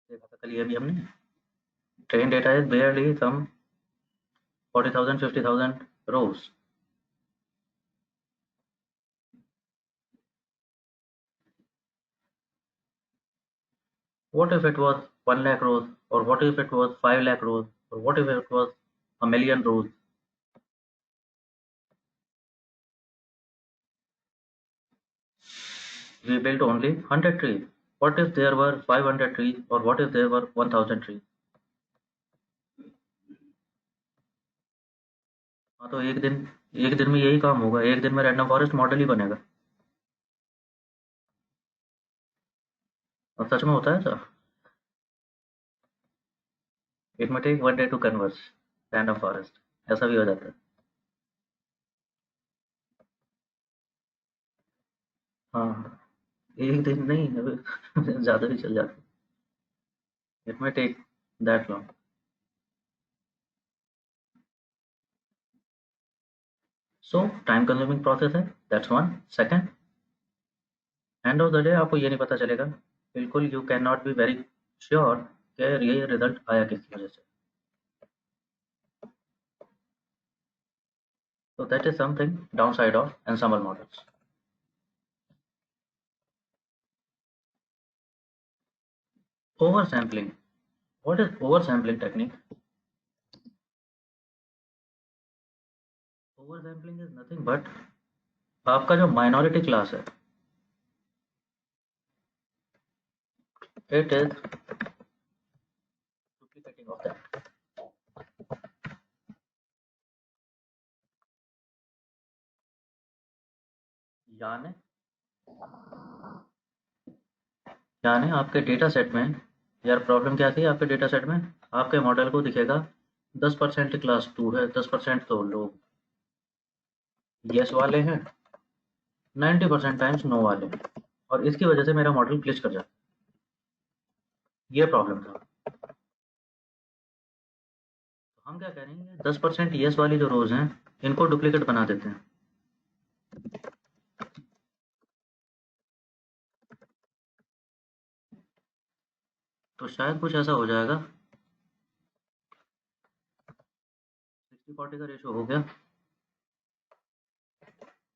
देखा था कल ये भी हमने। Train data is barely some 40,000 50,000 rows. What if it was 1 lakh rows, or what if it was 5 lakh rows, or what if it was a million rows? We built only 100 trees. What if there were 500 trees, or what if there were 1000 trees? हाँ, तो एक दिन में यही काम होगा, एक दिन में रैंडम फॉरेस्ट मॉडल ही बनेगा। और सच में होता है ऐसा। इट में take 1 day to converse random forest, ऐसा भी हो जाता है। हाँ, एक दिन नहीं, अभी ज़्यादा भी चल जाता है। इट में take that long. So time consuming process है, that's one. Second, end of the day आपको ये नहीं पता चलेगा, बिल्कुल you can not be very sure कि ये रिजल्ट आया किसकी वजह से। So that is something downside of ensemble models. Oversampling. What is oversampling technique? Oversampling is nothing but आपका जो minority class है, it is duplicating of that. यानी यानी आपके डेटा सेट में, यार प्रॉब्लम क्या थी आपके डेटा सेट में, आपके मॉडल को दिखेगा 10% क्लास 2 है, 10% तो लोग यस वाले हैं, 90% टाइम्स नो वाले हैं, और इसकी वजह से मेरा मॉडल ग्लिच कर जाता है। ये प्रॉब्लम था। तो हम क्या करेंगे, 10% यस वाली जो रोज हैं इनको डुप्लीकेट बना देते हैं। तो शायद कुछ ऐसा हो जाएगा, 60-40 का रेशो हो गया,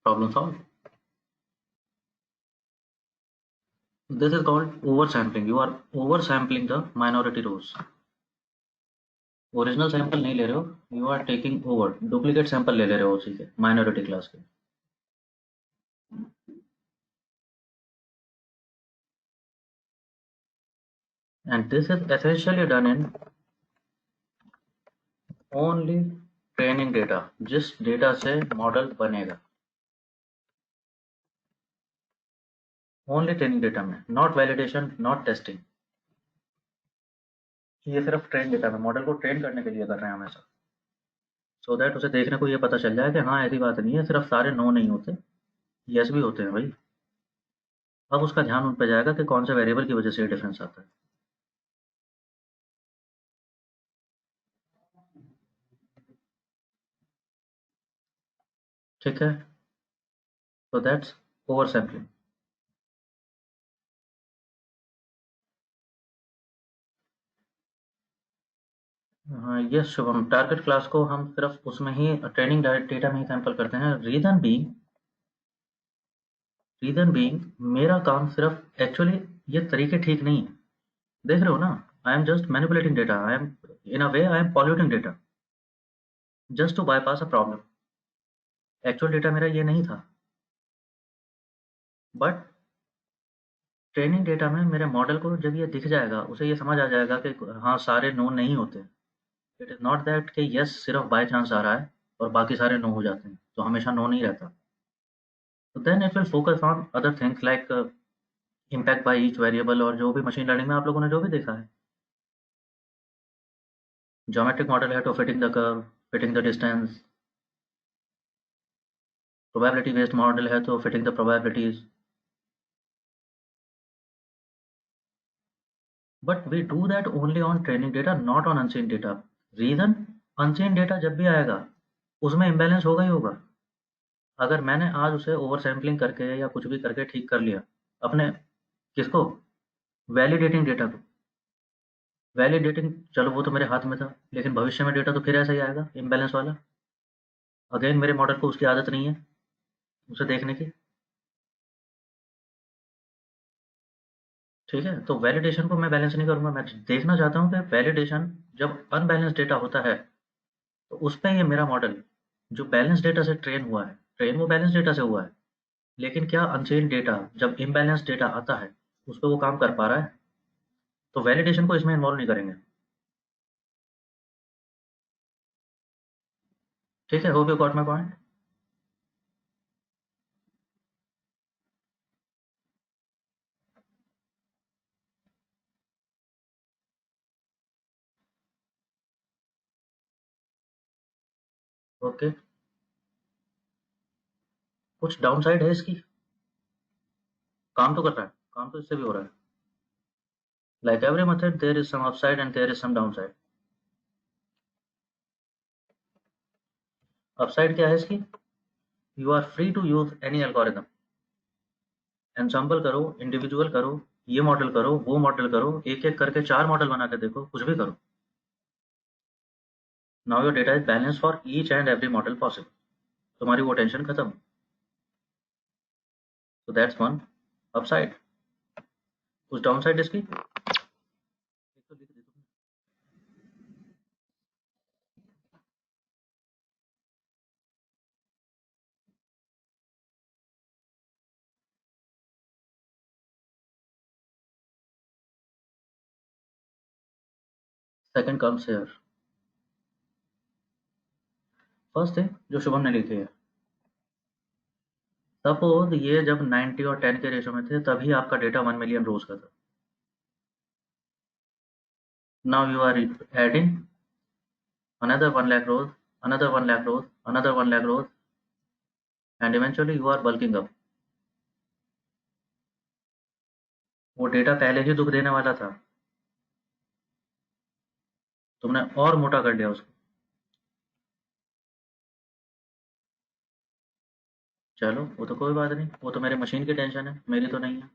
problem solve. This is called over sampling. You are over sampling the minority rows. Original sample नहीं ले रहे हो, you are taking over, duplicate sample ले रहे हो उसी के, माइनॉरिटी क्लास के। And this is essentially done in only training data, जिस डेटा से मॉडल बनेगा, ओनली ट्रेनिंग डेटा में, नॉट वैलिडेशन, नॉट टेस्टिंग। ये सिर्फ ट्रेन डेटा में, मॉडल को ट्रेन करने के लिए कर रहे हैं हमेशा, सो दैट उसे देखने को ये पता चल जाए कि हाँ ऐसी बात नहीं है, सिर्फ सारे नो नहीं होते, यस भी होते हैं भाई। अब उसका ध्यान उन पर जाएगा कि कौन से वेरिएबल की वजह से ये डिफरेंस आता है। ठीक है, तो दैट्स ओवर सैम्पलिंग। हाँ यस शुभम, टारगेट क्लास को हम सिर्फ उसमें ही ट्रेनिंग डेटा में ही सैंपल करते हैं। रीजन बीइंग मेरा काम सिर्फ एक्चुअली ये तरीके ठीक नहीं है, देख रहे हो ना, I am just manipulating data, I am in a way I am polluting data just to bypass a problem. Actual data मेरा ये नहीं था, बट ट्रेनिंग डेटा में मेरे मॉडल को जब ये दिख जाएगा, उसे ये समझ आ जाएगा कि हाँ सारे नो नहीं होते। इट इज़ नॉट दैट कि यस सिर्फ बाय चांस आ रहा है और बाकी सारे नो हो जाते हैं, तो हमेशा नो नहीं रहता। तो then it will focus on other things like impact by each variable, और जो भी मशीन लर्निंग में आप लोगों ने जो भी देखा है, ज्योमेट्रिक मॉडल है तो fitting the curve, fitting the distance, probability based model है तो fitting the probabilities, but we do that only on training data, not on unseen data. Reason, unseen data जब भी आएगा उसमें इम्बैलेंस होगा ही होगा। अगर मैंने आज उसे ओवर सैम्पलिंग करके या कुछ भी करके ठीक कर लिया, अपने किसको, वैलिडेटिंग डेटा को, वैलिडेटिंग, चलो वो तो मेरे हाथ में था, लेकिन भविष्य में डेटा तो फिर ऐसा ही आएगा इम्बैलेंस वाला। अगेन मेरे मॉडल को उसकी आदत नहीं है उसे देखने की। ठीक है, तो वैलिडेशन को मैं बैलेंस नहीं करूंगा, मैं देखना चाहता हूँ कि वैलिडेशन जब अनबैलेंस डेटा होता है तो उस पे ये मेरा मॉडल जो बैलेंस डेटा से ट्रेन हुआ है, ट्रेन वो बैलेंस डेटा से हुआ है, लेकिन क्या अनचेन डेटा जब इम्बैलेंस डेटा आता है उस पर वो काम कर पा रहा है, तो वैलिडेशन को इसमें इन्वॉल्व नहीं करेंगे। ठीक है, hope you got my point. Okay, कुछ डाउन साइड है इसकी, काम तो कर रहा है, काम तो इससे भी हो रहा है। Like every method there is some upside and there is some downside. Upside क्या है इसकी, you are free to use any algorithm, ensemble करो, इंडिविजुअल करो, ये मॉडल करो, वो मॉडल करो, एक एक करके 4 मॉडल बना के देखो, कुछ भी करो। Now your data is balance for each and every model possible, तुम्हारी वो टेंशन खत्म। तो दैट्स वन अपसाइड। कुछ डाउन साइड इसकी, एक तो लिख दे तुमने। Second comes here, first thing जो शुभम ने लिखी है, सपोज ये जब 90 और 10 के रेशो में थे तभी आपका डेटा 1 मिलियन रोज का था। Now you are adding another 1 lakh rows, another 1 lakh rows, another 1 lakh rows, and eventually you are bulking up। वो डेटा पहले ही दुख देने वाला था, तुमने और मोटा कर दिया उसको। चलो वो तो कोई बात नहीं, वो तो मेरे मशीन की टेंशन है, मेरी तो नहीं है।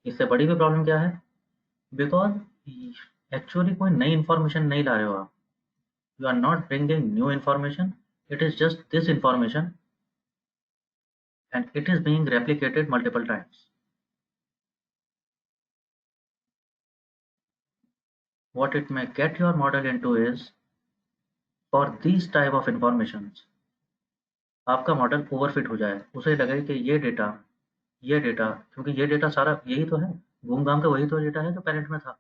इससे बड़ी भी प्रॉब्लम क्या है, बिकॉज एक्चुअली कोई नई इन्फॉर्मेशन नहीं ला रहे हो आप, you are not bringing new information, it is just this information and it is being replicated multiple times. What it may get your model into is, for these type of informations आपका model overfit हो जाए, उसे लगे कि ये data, क्योंकि ये data सारा यही तो है, घूम घाम के वही तो डेटा है जो पेरेंट में था,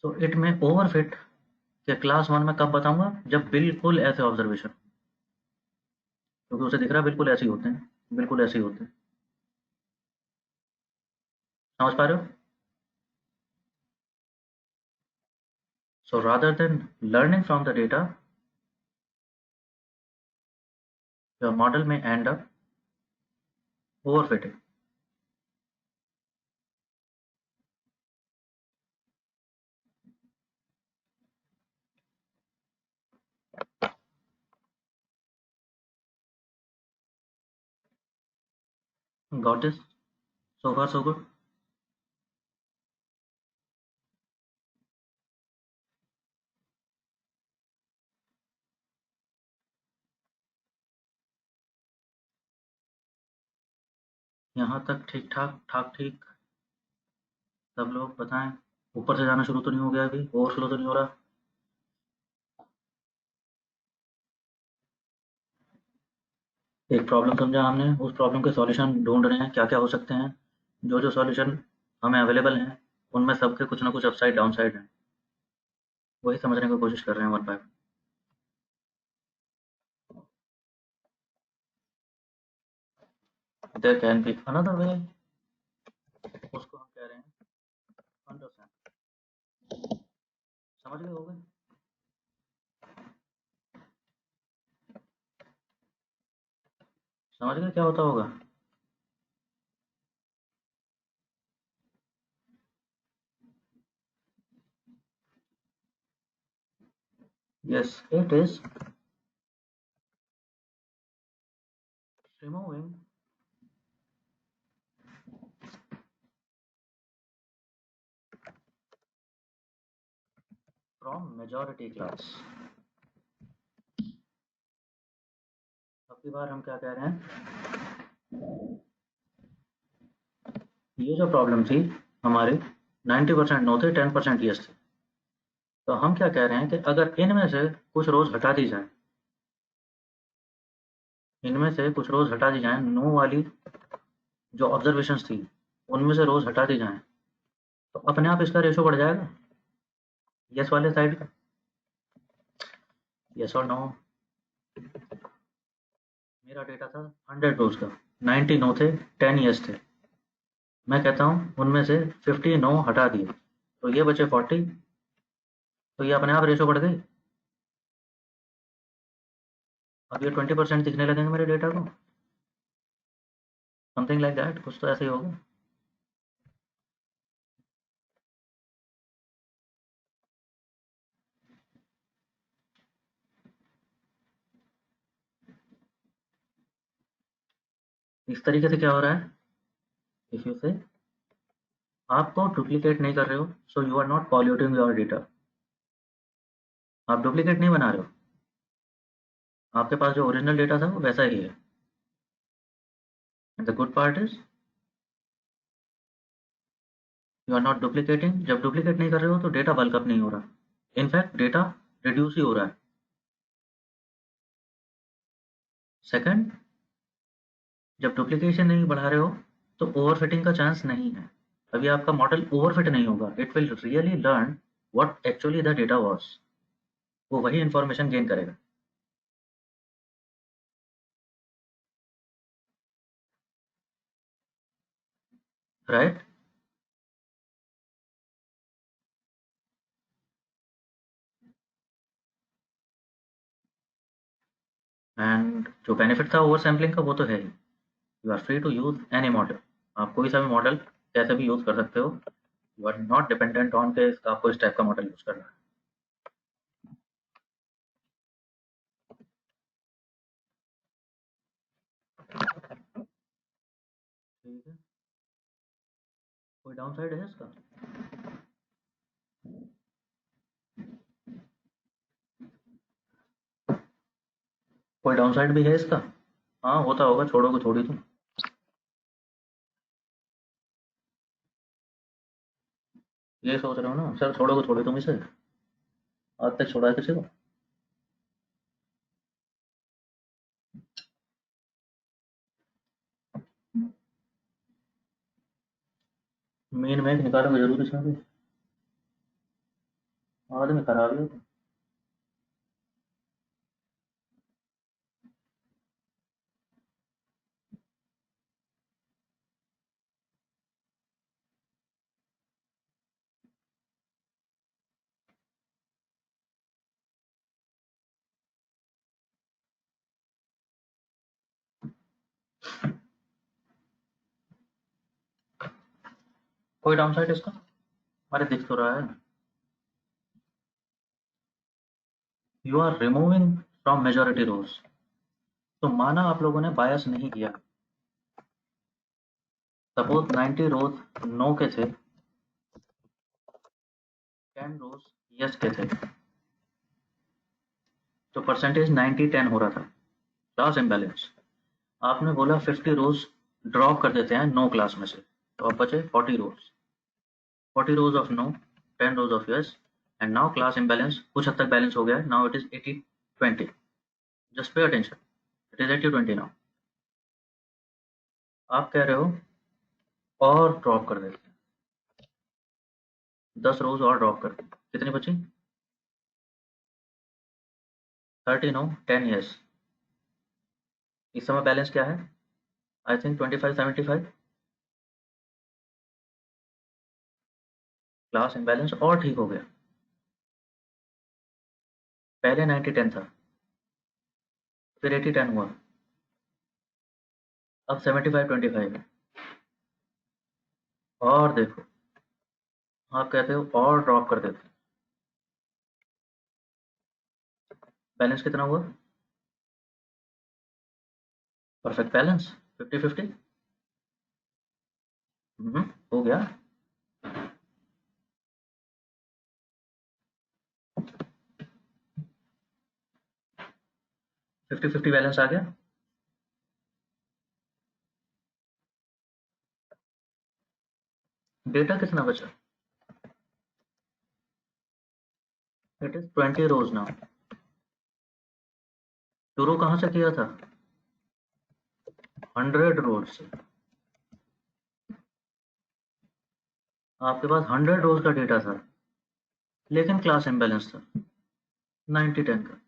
तो इट में ओवरफिट कि क्लास 1 में कब बताऊंगा, जब बिल्कुल ऐसे ऑब्जर्वेशन, क्योंकि उसे दिख रहा है बिल्कुल ऐसे ही होते हैं, बिल्कुल ऐसे ही होते हैं। समझ पा रहे हो? So rather than learning from the data, your model में end up overfitting. Got this? So far so good. यहाँ तक ठीक ठाक, ठाक ठीक, सब लोग बताएं। ऊपर से जाना शुरू तो नहीं हो गया, अभी ओवरफ्लो तो नहीं हो रहा? एक प्रॉब्लम समझा हमने, उस प्रॉब्लम के सॉल्यूशन ढूंढ रहे हैं, क्या क्या हो सकते हैं, जो जो सॉल्यूशन हमें अवेलेबल हैं उनमें सबके कुछ ना कुछ अपसाइड डाउन साइड है, वही समझने की कोशिश कर रहे हैं one by. There can be another way, उसको हम कह रहे हैं अंडरस्टैंड। समझ गए हो गए? समझ गए क्या होता होगा? Yes, it is removing from majority class. अब की बार हम क्या कह रहे हैं, ये जो प्रॉब्लम थी हमारी, 90% नो थे, 10% यस थे। तो हम क्या कह रहे हैं कि अगर इनमें से कुछ रोज हटा दी जाए, इनमें से कुछ रोज हटा दी जाए, नो वाली जो ऑब्जर्वेशंस थी उनमें से रोज हटा दी जाए, तो अपने आप इसका रेशो बढ़ जाएगा यस वाले साइड का। यस और नो? मेरा डेटा था 100 रोज का, 90 नो थे, 10 यस थे। मैं कहता हूँ उनमें से 50 नो हटा दिए, तो ये बचे 40, तो ये अपने आप रेशो बढ़ गई। अब ये 20% दिखने लगेंगे मेरे डेटा को, समथिंग लाइक दैट, कुछ तो ऐसे ही होगा। इस तरीके से क्या हो रहा है, इफ यू से आपको डुप्लीकेट नहीं कर रहे हो, so you are not polluting your data. आप डुप्लीकेट नहीं बना रहे हो, आपके पास जो ओरिजिनल डेटा था वो वैसा ही है। And the good part is you are not duplicating. जब डुप्लीकेट नहीं कर रहे हो तो डेटा बल्क अप नहीं हो रहा, इनफैक्ट डेटा रिड्यूस ही हो रहा है। सेकंड, जब डुप्लीकेशन नहीं बढ़ा रहे हो तो ओवरफिटिंग का चांस नहीं है। अभी आपका मॉडल ओवरफिट नहीं होगा, it will really learn what actually the data was, वो वही इंफॉर्मेशन गेन करेगा। राइट? एंड जो बेनिफिट था ओवर सैम्पलिंग का वो तो है ही, you are free to use any model. आप कोई सा भी मॉडल कैसे भी यूज कर सकते हो, you are not dependent on के आपको इस टाइप का मॉडल यूज करना है। ठीक है, कोई डाउन साइड है इसका? कोई डाउन साइड भी है इसका? हाँ होता होगा, छोड़ोगे थोड़ी तुम। ये सोच रहे हो ना सर, छोड़ोगे थोड़ी तुम इसे? आज तक छोड़ा है किसी को? मेन मैच निकालोगे जरूर इसमें भी, आदमी खराब है। कोई डाउन साइड इसका? अरे दिख तो रहा है, you are removing from majority rows. तो माना आप लोगों ने बायस नहीं किया, सपोज 90 रोज नो के थे, 10 रोज यस के थे, तो परसेंटेज 90-10 हो रहा था, क्लास इम्बैलेंस। आपने बोला 50 रोज ड्रॉप कर देते हैं नो क्लास में से, तो अब बचे 40 रोज, 40 rows of no, 10 rows of yes, and now class imbalance कुछ हद तक बैलेंस हो गया है, now it is 80-20। just pay attention, it is 80-20 now। आप कह रहे हो और ड्रॉप कर देते हैं, 10 रोज और ड्रॉप कर दी, कितनी बची? 30 नो, 10 yes। इस समय बैलेंस क्या है? I think 25-75। क्लास इम्बैलेंस और ठीक हो गया, पहले 90-10 था, फिर 80-10 हुआ। अब 75-25 है। और देखो आप कहते हो और ड्रॉप कर देते, बैलेंस कितना हुआ? Perfect balance 50-50। हो गया। 50-50 बैलेंस आ गया। डेटा कितना बचा? It is 20 rows now. शुरू कहाँ से किया था? 100 रोज से। आपके पास 100 रोज का डेटा था, लेकिन क्लास इम्बैलेंस था 90-10 का।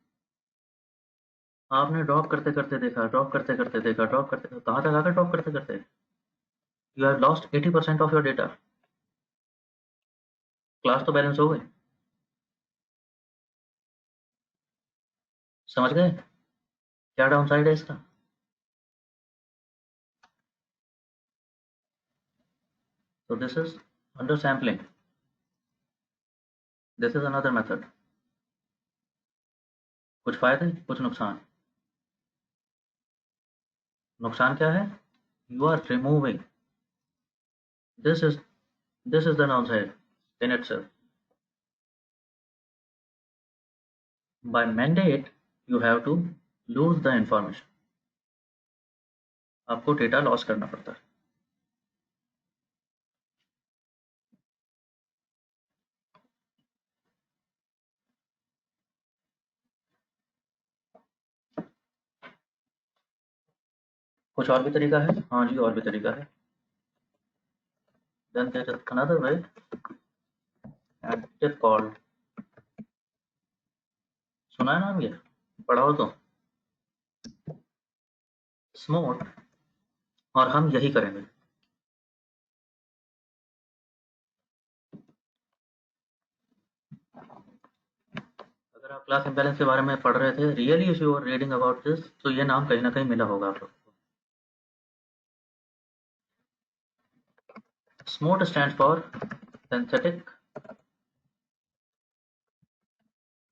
आपने ड्रॉप करते करते देखा, ड्रॉप करते करते देखा, ड्रॉप करते कहाँ तक आकर ड्रॉप करते करते you have lost 80% of your data. Class तो बैलेंस हो गई। समझ गए क्या डाउन साइड है इसका? तो this is under sampling, this is another method. कुछ फायदे कुछ नुकसान। नुकसान क्या है? You are removing, this is this is the down side in itself. By mandate you have to lose the information. आपको डेटा लॉस करना पड़ता है। कुछ और भी तरीका है? हाँ जी, और भी तरीका है। Then there is another way and it is called, सुना है नाम ये? पढ़ा हो तो? स्मूथ। और हम यही करेंगे। अगर आप क्लास इम्बैलेंस के बारे में पढ़ रहे थे, really if you are reading about this, तो ये नाम कहीं ना कहीं मिला होगा आप लोग को। Smooth stand for synthetic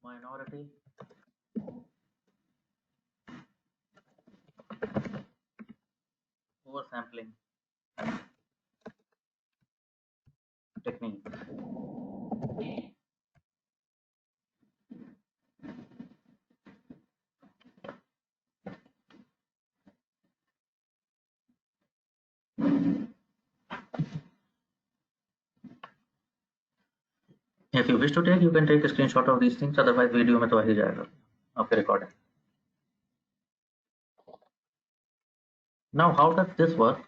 minority over sampling technique. If you wish to take, you can take screenshot of these things, otherwise video में तो आ ही जाएगा आपके recording. Now how does this work?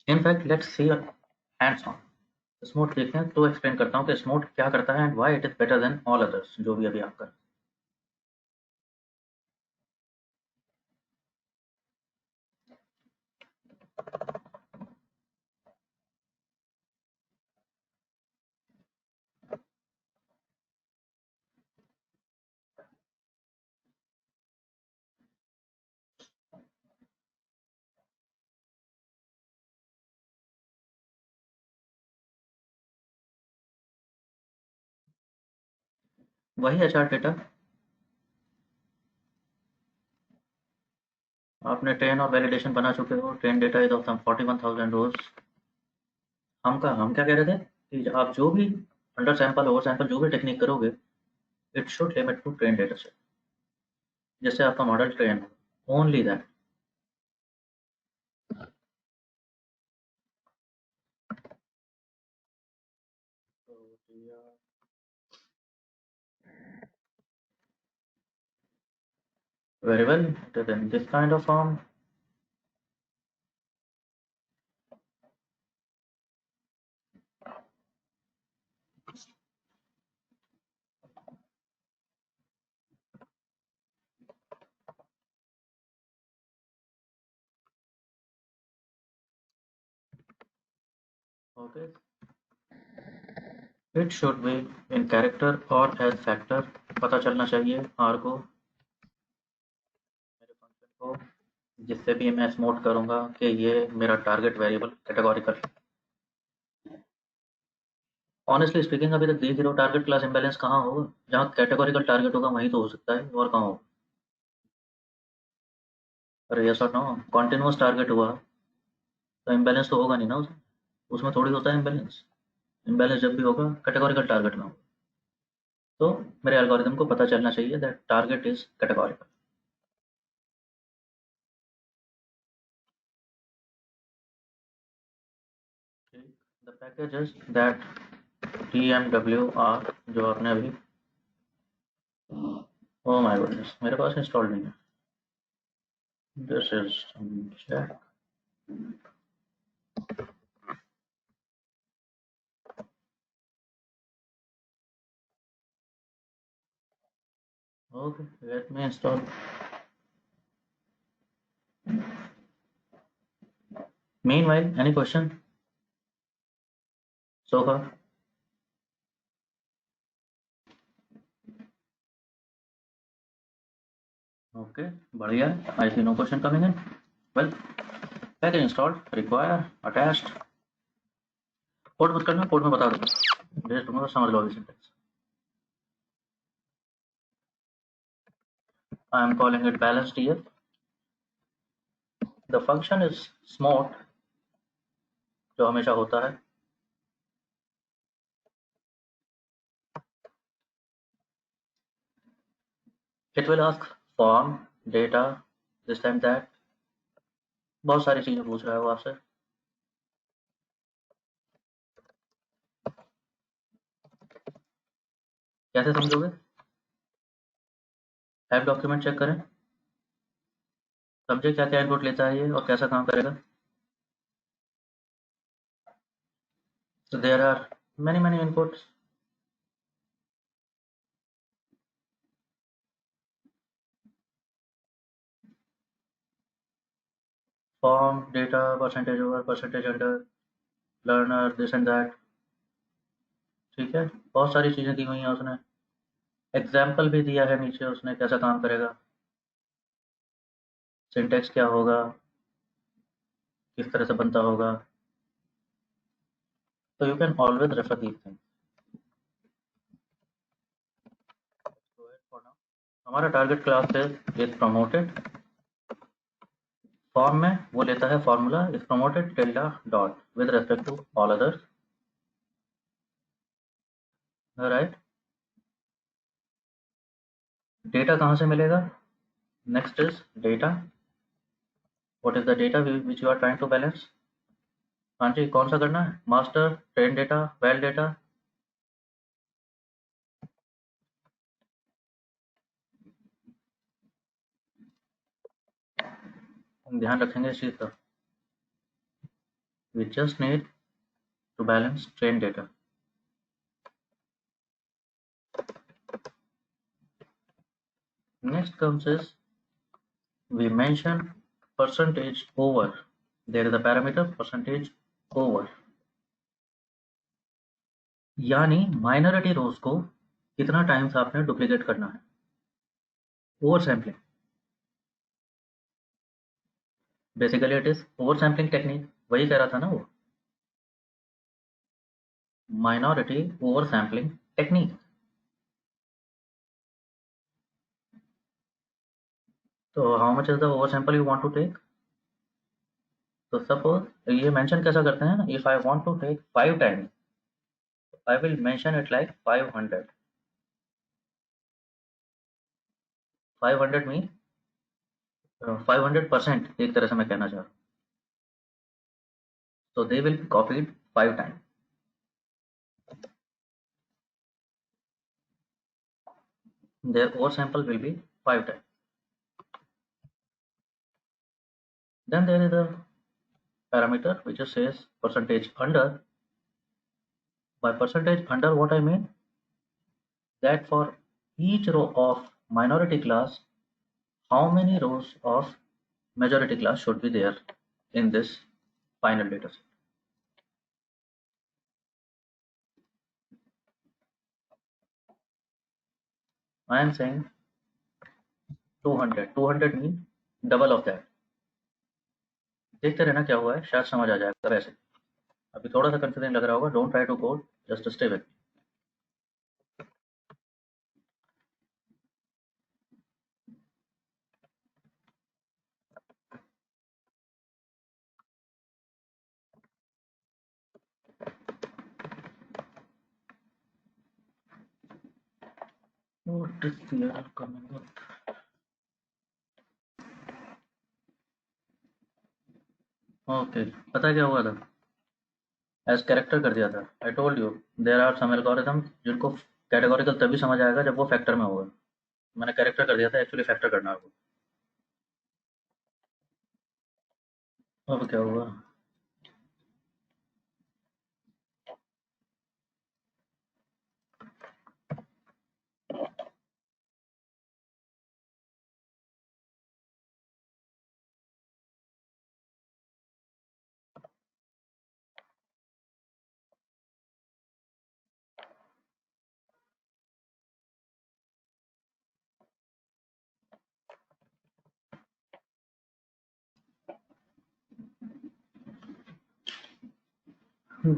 In fact let's see hands on. Smooth देखते हैं तो explain करता हूँ कि स्मूथ क्या करता है and why it is better than all others, जो भी अभी आप कर। वही एचआर डेटा आपने ट्रेन और वैलिडेशन बना चुके हो। ट्रेन डेटा इज ऑफ 41,000 रोज। हम क्या कह रहे थे कि आप जो भी अंडर सैंपल ओवर सैंपल जो भी टेक्निक करोगे, it should limit to train data set, जिससे आपका मॉडल ट्रेन हो, only that. Very well, it is in this kind of form. Okay, it should be in character or as factor। पता चलना चाहिए are को, मेरे function को, जिससे भी मैं नोट करूंगा कि ये मेरा target variable categorical. Honestly speaking अभी तक देख रहे हो टारगेट क्लास इम्बैलेंस कहाँ होगा? जहाँ कैटेगोरिकल टारगेट होगा वहीं तो हो सकता है, और कहाँ होगा? अरे यस और नो, कॉन्टिन्यूस टारगेट हुआ तो इम्बैलेंस तो होगा नहीं ना उसमें। उसमें थोड़ी होता है इम्बैलेंस। इम्बैलेंस जब भी होगा कैटेगोरिकल टारगेट में होगा। तो मेरे एल्गोरिदम को पता चलना चाहिए that target is categorical. The packages that TMWR जो आपने अभी, ओ माय गॉडनेस, मेरे पास इंस्टॉल नहीं है। This is check. Okay, let me install. Meanwhile, any question so far? Okay, बढ़िया। I see no question coming in. Well, package installed, require, attached। Code मत करना, code में बता दूंगा, भेज दूंगा, समझ लो अभी syntax. I am calling it balance TF. The function is smart, जो हमेशा होता है। It will ask form, data, this time that। बहुत सारी चीजें पूछ रहा है वो आपसे। कैसे समझोगे? ऐप डॉक्यूमेंट चेक करें, समझे क्या क्या इनपुट लेता है ये और कैसा काम करेगा। So there are many inputs। Form, data, percentage over, percentage under, learner, this and that। ठीक है, बहुत सारी चीजें दी हुई हैं उसने। एग्जाम्पल भी दिया है नीचे उसने, कैसा काम करेगा, सिंटेक्स क्या होगा, किस तरह से बनता होगा। तो you can always refer these things. हमारा टारगेट क्लास है इज प्रमोटेड। फॉर्म में वो लेता है formula is promoted tilde dot with respect to all others, right. Data कहाँ से मिलेगा? Next is data. What is the data which you are trying to balance? हाँ जी, कौन सा करना है? Master, train data, well data. हम ध्यान रखेंगे इस चीज का। We just need to balance train data. Next comes is we mention percentage over. There is a parameter percentage over, यानी माइनॉरिटी रोज को कितना टाइम्स आपने डुप्लीकेट करना है। Over sampling, basically it is over sampling technique, वही कह रहा था ना वो, माइनॉरिटी ओवर सैम्पलिंग टेक्निक। तो how much is the over sample you want to take? तो सपोज ये मेंशन कैसा करते हैं, if I want to take 5 times I will mention it like 500। 500 mean 500%, एक तरह से मैं कहना चाह रहा हूँ। So they will be copied 5 times. Their oversample will be 5 times. Then there is a parameter which just says percentage under. By percentage under, what I mean that for each row of minority class, how many rows of majority class should be there in this final data set. I am saying 200. 200 means double of that. देखते रहना क्या हुआ है, शायद समझ आ जाएगा वैसे। अभी थोड़ा सा कंफ्यूजिंग लग रहा होगा, don't try to code, just stay with. What is the error coming up? Okay, पता है क्या हुआ था? एज कैरेक्टर कर दिया था। I told you there are some algorithm जिनको कैटेगोरिकल तभी समझ आएगा जब वो फैक्टर में होगा। मैंने कैरेक्टर कर दिया था, एक्चुअली फैक्टर करना है वो। अब क्या हुआ?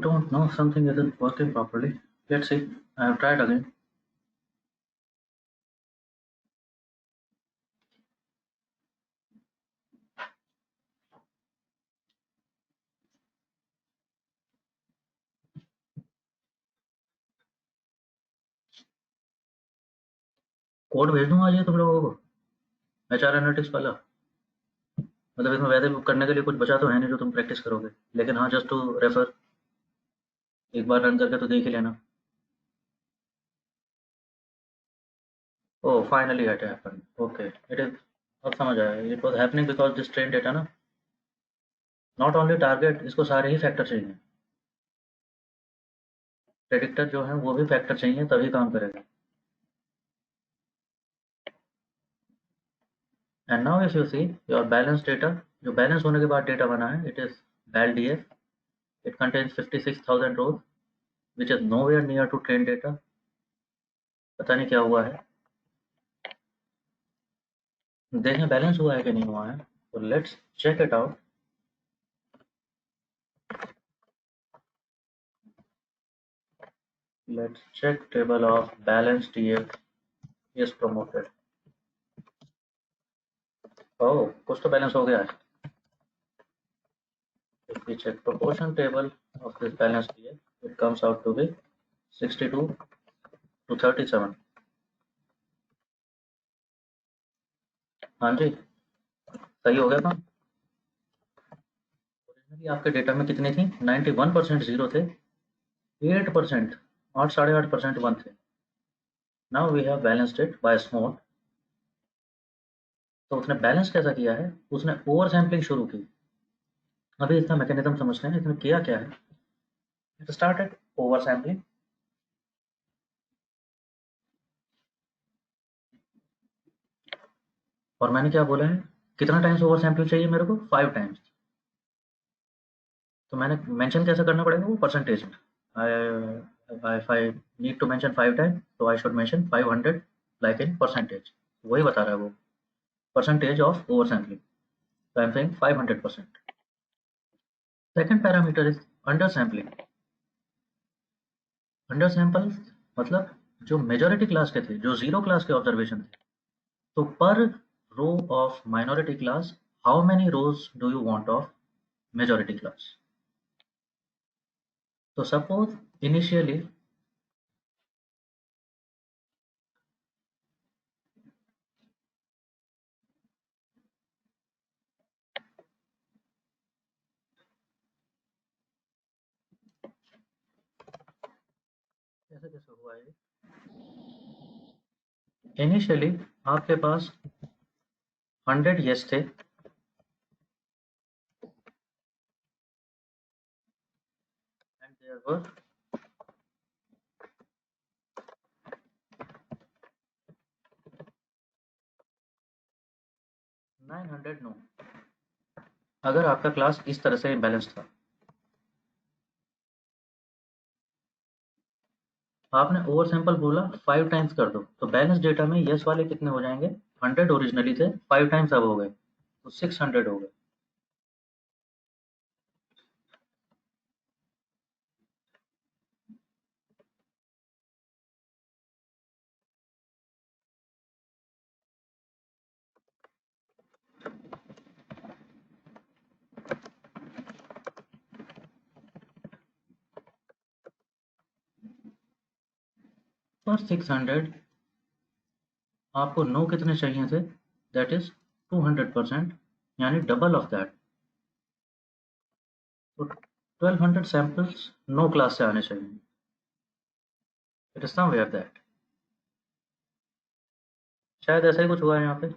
Don't know, something isn't working properly. Let's see. I have tried again. Code भेज दूंगा आज ये तुम लोगों को, एचआर एनालिटिक्स वाला। मतलब इसमें वैसे भी करने के लिए कुछ बचा तो है नहीं जो तुम प्रैक्टिस करोगे, लेकिन हाँ, जस्ट टू रेफर, एक बार रन करके तो देख ही लेना। Oh, finally it happened. Okay, it is, अब समझ आया। It was happening because this train data ना, नॉट ओनली टारगेट, इसको सारे ही फैक्टर चाहिए। प्रेडिक्टर जो है वो भी फैक्टर चाहिए तभी काम करेगा। And now if you see your balance data, जो बैलेंस होने के बाद डेटा बना है, it is bal DF. It contains 56,000 rows which is nowhere near to train data. पता नहीं क्या हुआ है, देखें बैलेंस हुआ है कि नहीं हुआ है। तो let's check it out. Let's check table of balance DF is promoted. Oh, कुछ तो बैलेंस हो गया है। If we check proportion table of this balance DF, it comes out to be 62 to 37। हाँ जी, सही हो गया काम। ओरिजिनली आपके डेटा में कितने थी? 91% जीरो थे, 8% 8.5% वन थे। Now we have balanced it by small. तो उसने बैलेंस कैसा किया है? उसने ओवर सैम्पलिंग शुरू की। अभी इसका मैकेनिज्म समझते हैं, इसने किया क्या है। इट स्टार्टेड ओवर सैम्पलिंग, और मैंने क्या बोला है, कितना टाइम्स ओवर सैम्पलिंग चाहिए मेरे को? 5 टाइम्स। तो मैंने मेंशन कैसे करना पड़ेगा वो? परसेंटेज में। if I need to mention 5 times, so I should mention 500 like in percentage। वही बता रहा है वो, percentage of oversampling। So I'm saying 500%। Second parameter is undersampling। अंडरसैम्पल मतलब जो मेजॉरिटी क्लास के थे, जो जीरो क्लास के ऑब्जर्वेशन थे, तो per row of minority class how many rows do you want of majority class. तो सपोज इनिशियली, कैसे कैसे हुआ है, इनिशियली आपके पास 100 येस थे, एंड देयर वर 900 नो। अगर आपका क्लास इस तरह से बैलेंस था, आपने ओवर सैंपल बोला 5 टाइम्स कर दो, तो बैलेंस डेटा में यस वाले कितने हो जाएंगे? 100 ओरिजिनली थे, 5 टाइम्स अब हो गए, तो 600 हो गए। पर 600 आपको नो कितने चाहिए थे? दैट इज 200%, यानी डबल ऑफ दैट। तो 1200 सैंपल्स नो क्लास से आने चाहिए। It is somewhere that. शायद ऐसा ही कुछ हुआ है यहाँ पे।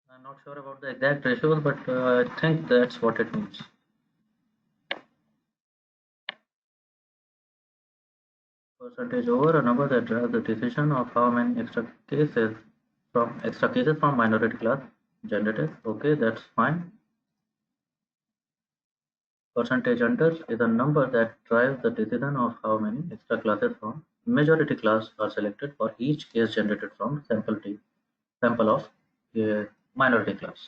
I'm not sure about the exact ratios, but I think that's what it means. Percentage over a number that drives the decision of how many extra cases from minority class generated. Okay, that's fine. Percentage under is a number that drives the decision of how many extra classes from majority class are selected for each case generated from sample of a minority class.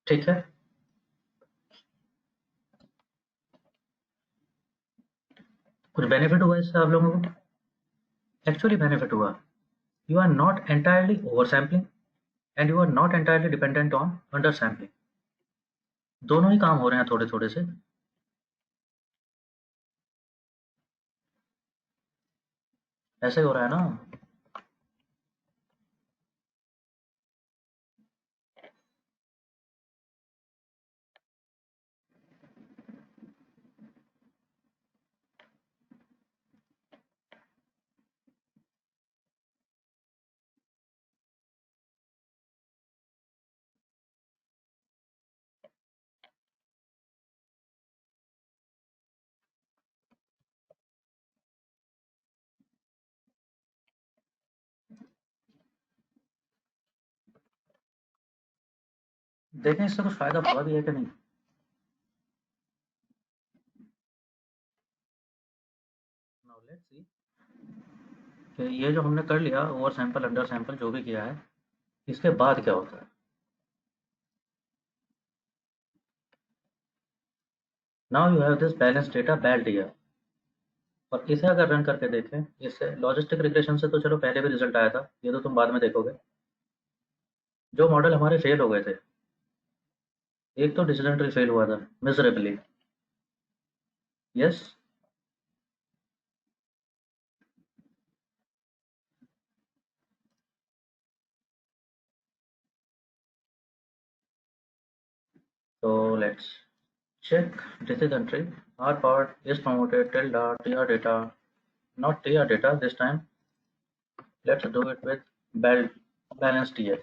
ठीक है, कुछ benefit हुआ इससे आप लोगों को? Actually benefit हुआ। You are not entirely oversampling and you are not entirely dependent on undersampling. दोनों ही काम हो रहे हैं थोड़े थोड़े से। ऐसे ही हो रहा है ना? देखें इससे कुछ फायदा हुआ भी है कि नहीं। नाउ लेट्स सी कि ये जो हमने कर लिया ओवर सैंपल अंडर सैंपल जो भी किया है, इसके बाद क्या होता है। Now you have this balance data बैल टीयर, और इसे अगर रन करके देखें, इससे लॉजिस्टिक रिग्रेशन से तो चलो पहले भी रिजल्ट आया था, ये तो तुम बाद में देखोगे। जो मॉडल हमारे फेल हो गए थे, एक तो डिसीजन ट्री फेल हुआ था miserably. Yes, so let's check decision tree. R part is promoted tilde tr data, not tr data this time. Let's do it with balance tf.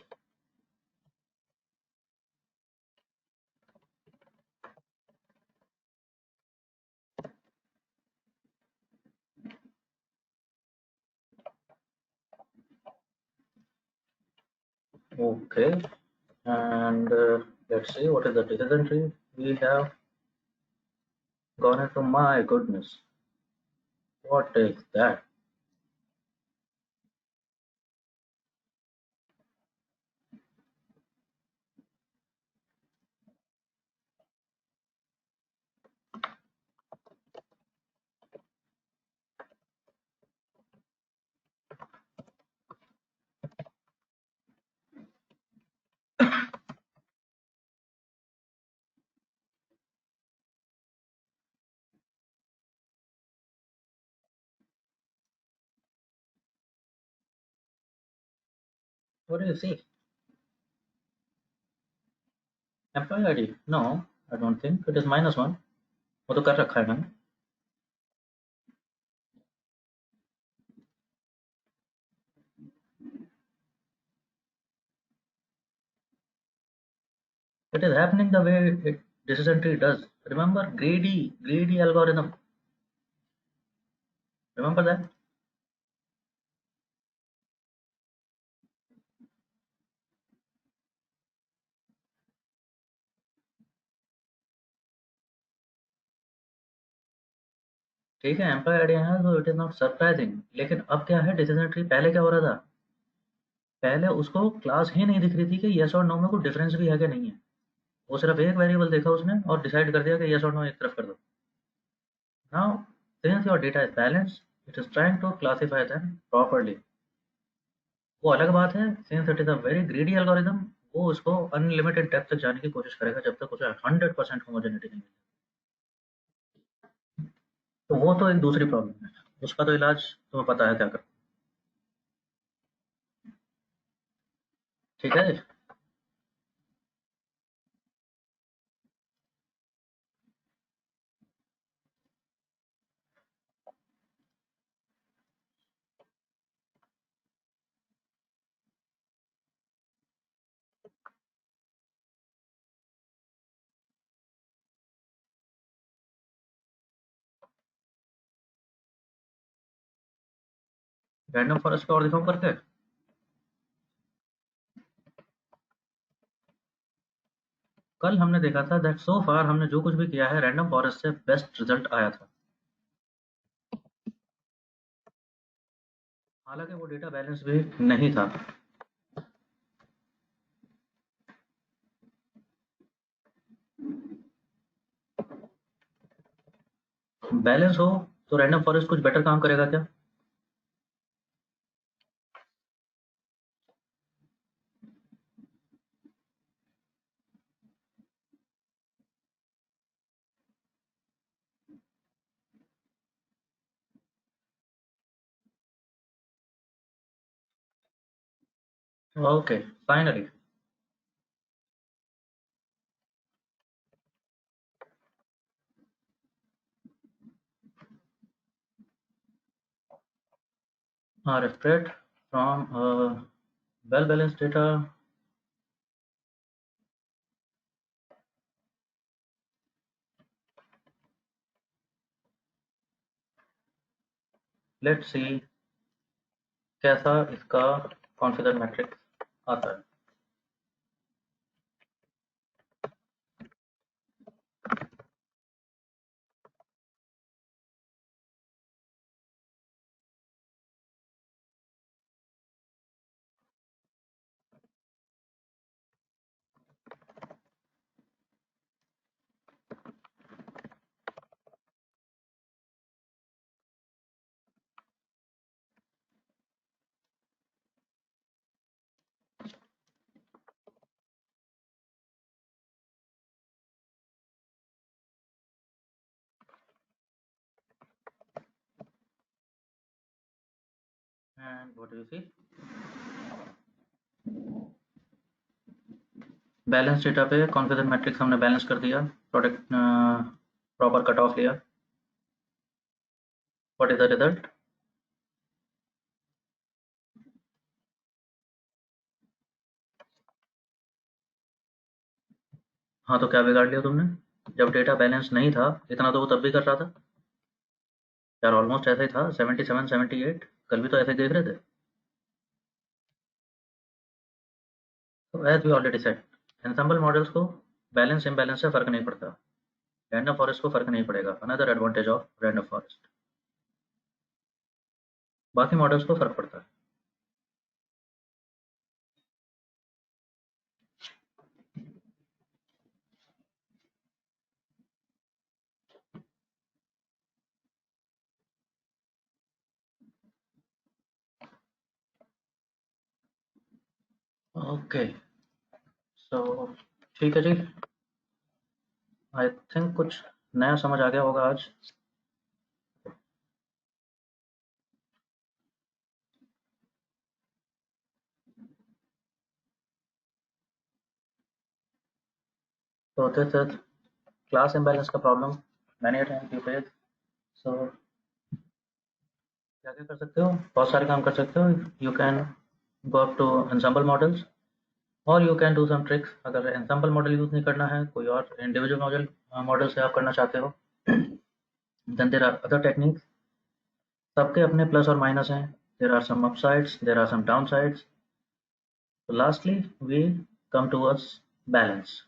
Okay, and let's see what is the decision tree we have gone into. My goodness, what is that? What do you see? Employee ID? No, I don't think it is -1. वो तो कर रखा है मैंने। It is happening the way decision tree does. Remember greedy algorithm. Remember that? ठीक है, employ ID है तो इट इज नॉट सरप्राइजिंग। लेकिन अब क्या है, डिसीजन ट्री पहले क्या हो रहा था, पहले उसको क्लास ही नहीं दिख रही थी कि यस और नो में कोई डिफरेंस भी है कि नहीं है। वो सिर्फ एक वेरिएबल देखा उसने और डिसाइड कर दिया कि यस और नो एक तरफ कर दो। Now Since your data is balanced, it is trying to classify them properly. वो अलग बात है, since it is a very greedy algorithm, वो उसको अनलिमिटेड डेप्थ तक जाने की कोशिश करेगा जब तक उसे 100% होमोजेनिटी नहीं मिले। तो वो तो एक दूसरी प्रॉब्लम है, उसका तो इलाज तुम्हें पता है क्या कर। ठीक है जी। रैंडम फॉरेस्ट का और दिखाऊं करके? कल हमने देखा था दैट सो फार हमने जो कुछ भी किया है रैंडम फॉरेस्ट से बेस्ट रिजल्ट आया था। हालांकि वो डेटा बैलेंस भी नहीं था। बैलेंस हो तो रैंडम फॉरेस्ट कुछ बेटर काम करेगा क्या? Okay, finally. Spread from well-balanced data. Let's see कैसा इसका कॉन्फिगर मैट्रिक्स आता है। And what do you see? Balance data पे कॉन्फिगर मैट्रिक्स हमने बैलेंस कर दिया, प्रोडक्ट प्रॉपर कट ऑफ लिया। What is the result? हाँ, तो क्या बिगाड़ लिया तुमने? जब डेटा बैलेंस नहीं था इतना तो वो तब भी कर रहा था यार, ऑलमोस्ट ऐसा ही था। 77 78 कल भी तो ऐसे ही देख रहे थे। तो as we already said, ensemble models को बैलेंस इम्बैलेंस से फर्क नहीं पड़ता, रैंडम फॉरेस्ट को फर्क नहीं पड़ेगा। Another advantage of random forest, बाकी मॉडल्स को फर्क पड़ता है। ओके, सो ठीक है जी। आई थिंक कुछ नया समझ आ गया होगा आज। तो दिस इज क्लास इम्बैलेंस का problem many time you face. So क्या क्या कर सकते हो? बहुत सारे काम कर सकते हो। You can go up to ensemble models और you can do some tricks. अगर एंसेंबल मॉडल यूज़ नहीं करना है, कोई और इंडिविजुअल मॉडल से आप करना चाहते हो, then there are other techniques. सबके अपने प्लस और माइनस हैं। There are some upsides, there are some downsides. तो lastly we come towards balance.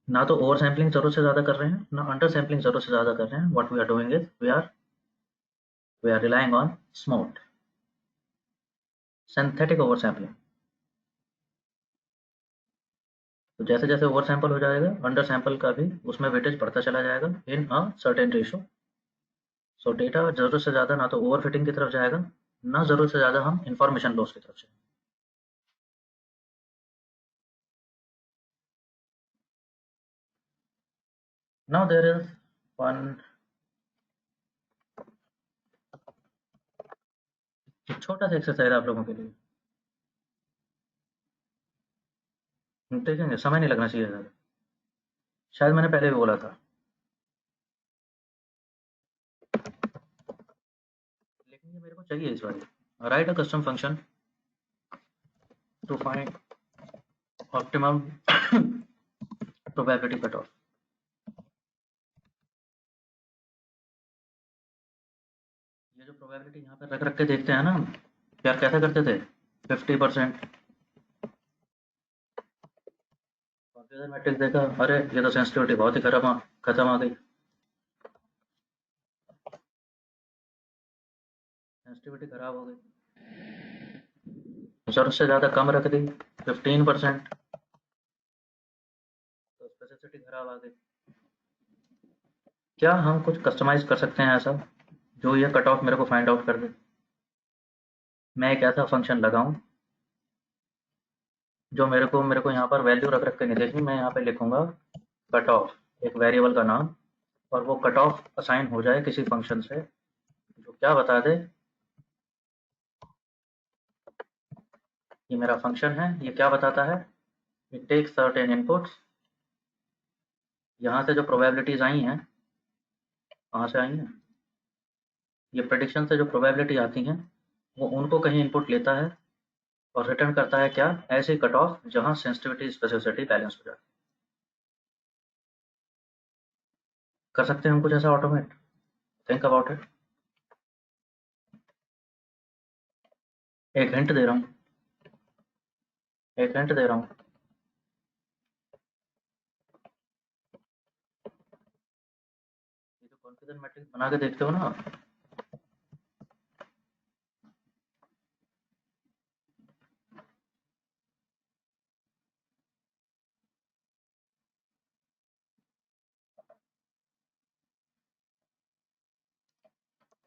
ना तो ओवर सैम्पलिंग ज़रूरत से ज़्यादा कर रहे हैं, ना अंडर सैम्पलिंग ज़रूरत से ज़्यादा कर रहे हैं। What we are doing is we are relying on smooth synthetic over sampling. तो जैसे जैसे ओवर सैंपल हो जाएगा, अंडर सैंपल का भी उसमें वेटेज बढ़ता चला जाएगा इन अ सर्टेन रेशो। तो डेटा ज़रूरत से ज़्यादा ना तो ओवरफिटिंग की तरफ जाएगा, ना ज़रूरत से ज़्यादा हम इंफॉर्मेशन लॉस की तरफ जाएंगे। नाउ देयर इज वन छोटा सा एक्सरसाइज आप लोगों के लिए, देखेंगे, समय नहीं लगना चाहिए ज़्यादा। शायद मैंने पहले भी बोला था, लेकिन ये मेरे को चाहिए इस बार। Write a custom function to find optimum probability cut off. ये जो प्रोबेबिलिटी यहाँ पे रख रख के देखते हैं ना, यार कैसे करते थे, 50%, कॉन्फ़िगर मैट्रिक्स देखा, अरे ये तो सेंसिटिविटी बहुत ही खत्म आ गई, सेंसिटिविटी खराब हो गई, जरूरत से ज़्यादा कम रख दी, 15%, तो स्पेसिफिसिटी खराब आ गई। क्या हम कुछ कस्टमाइज कर सकते हैं ऐसा जो ये कट ऑफ मेरे को फाइंड आउट कर दे? मैं एक ऐसा फंक्शन लगाऊं जो मेरे को यहाँ पर वैल्यू रख रख के नहीं देखनी, मैं यहाँ पे लिखूंगा कट ऑफ, एक वेरिएबल का नाम, और वो कट ऑफ असाइन हो जाए किसी फंक्शन से जो क्या बता दे, ये मेरा फंक्शन है, ये क्या बताता है, इट टेक्स सर्टेन इनपुट्स, यहाँ से जो प्रोबेबिलिटीज आई हैं, कहाँ से आई हैं, ये प्रेडिक्शन से जो प्रोबेबिलिटी आती हैं, वो उनको कहीं इनपुट लेता है और रिटर्न करता है क्या, ऐसे कट ऑफ जहाँ सेंसिटिविटी स्पेसिफिसिटी बैलेंस हो जाए। कर सकते हैं हम कुछ ऐसा ऑटोमेट? Think about it. एक हिंट दे रहा हूँ, एक हिंट दे रहा हूँ, ये जो कॉन्फिगर मैट्रिक्स बना के देखते हो ना,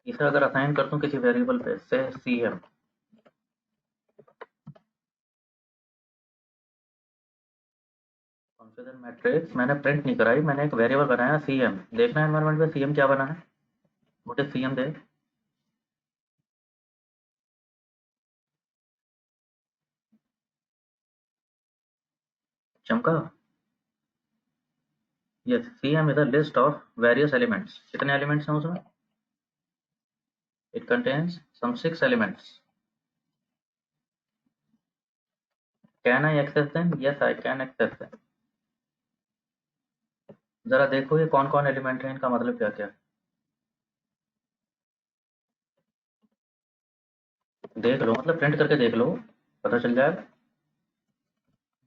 इसे अगर असाइन कर दूं किसी वेरिएबल पे से सी एम, कॉन्फिगर मैट्रिक्स मैंने प्रिंट नहीं कराई, मैंने एक वेरिएबल बनाया सी एम, देखना एनवायरमेंट में सी एम क्या बना है, व्हाट इज सी एम दे, चमका। Yes, C M is a list of various elements, कितने एलिमेंट्स हैं उसमें, it contains some 6 elements. Can I access them? Yes I can access them. जरा देखो ये कौन कौन एलिमेंट है, इनका मतलब क्या क्या है, देख लो, मतलब प्रिंट करके देख लो, पता चल जाएगा।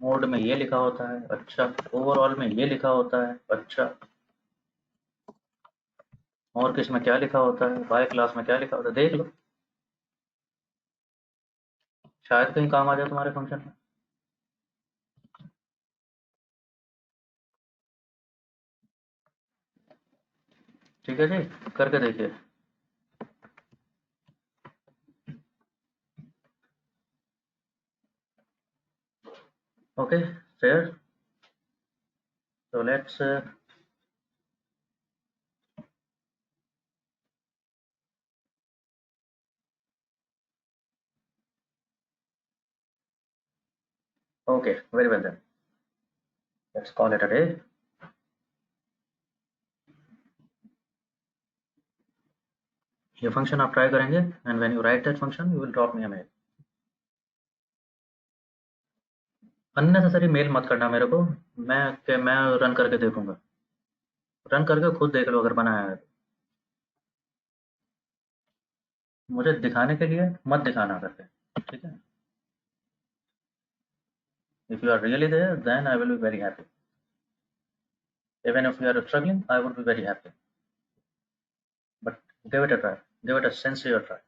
मोड में ये लिखा होता है, अच्छा, ओवरऑल में ये लिखा होता है, अच्छा, और किस में क्या लिखा होता है, बाय क्लास में क्या लिखा होता है, देख लो, शायद कहीं काम आ जाए तुम्हारे फंक्शन में। ठीक है जी, करके देखिए। Okay, fair, so let's okay, very well then, let's call it a day। ये फंक्शन आप ट्राई करेंगे and when you write that function you will drop me a mail. Unnecessary mail मत करना मेरे को, मैं रन करके देखूंगा, रन करके खुद देख लो अगर बनाया है तो। मुझे दिखाने के लिए मत दिखाना करके, ठीक है। If you are really there then I will be very happy, even if you are struggling I would be very happy, but give it a try, give it a sincere try.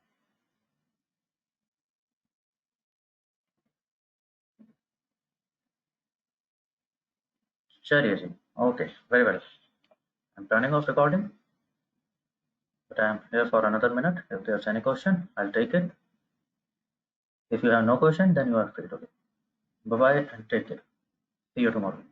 चलिए जी, okay, very well, I am turning off recording. but I am here for another minute. If there's any question, I'll take it. If you have no question, then you are free to go. Bye bye and take care. See you tomorrow.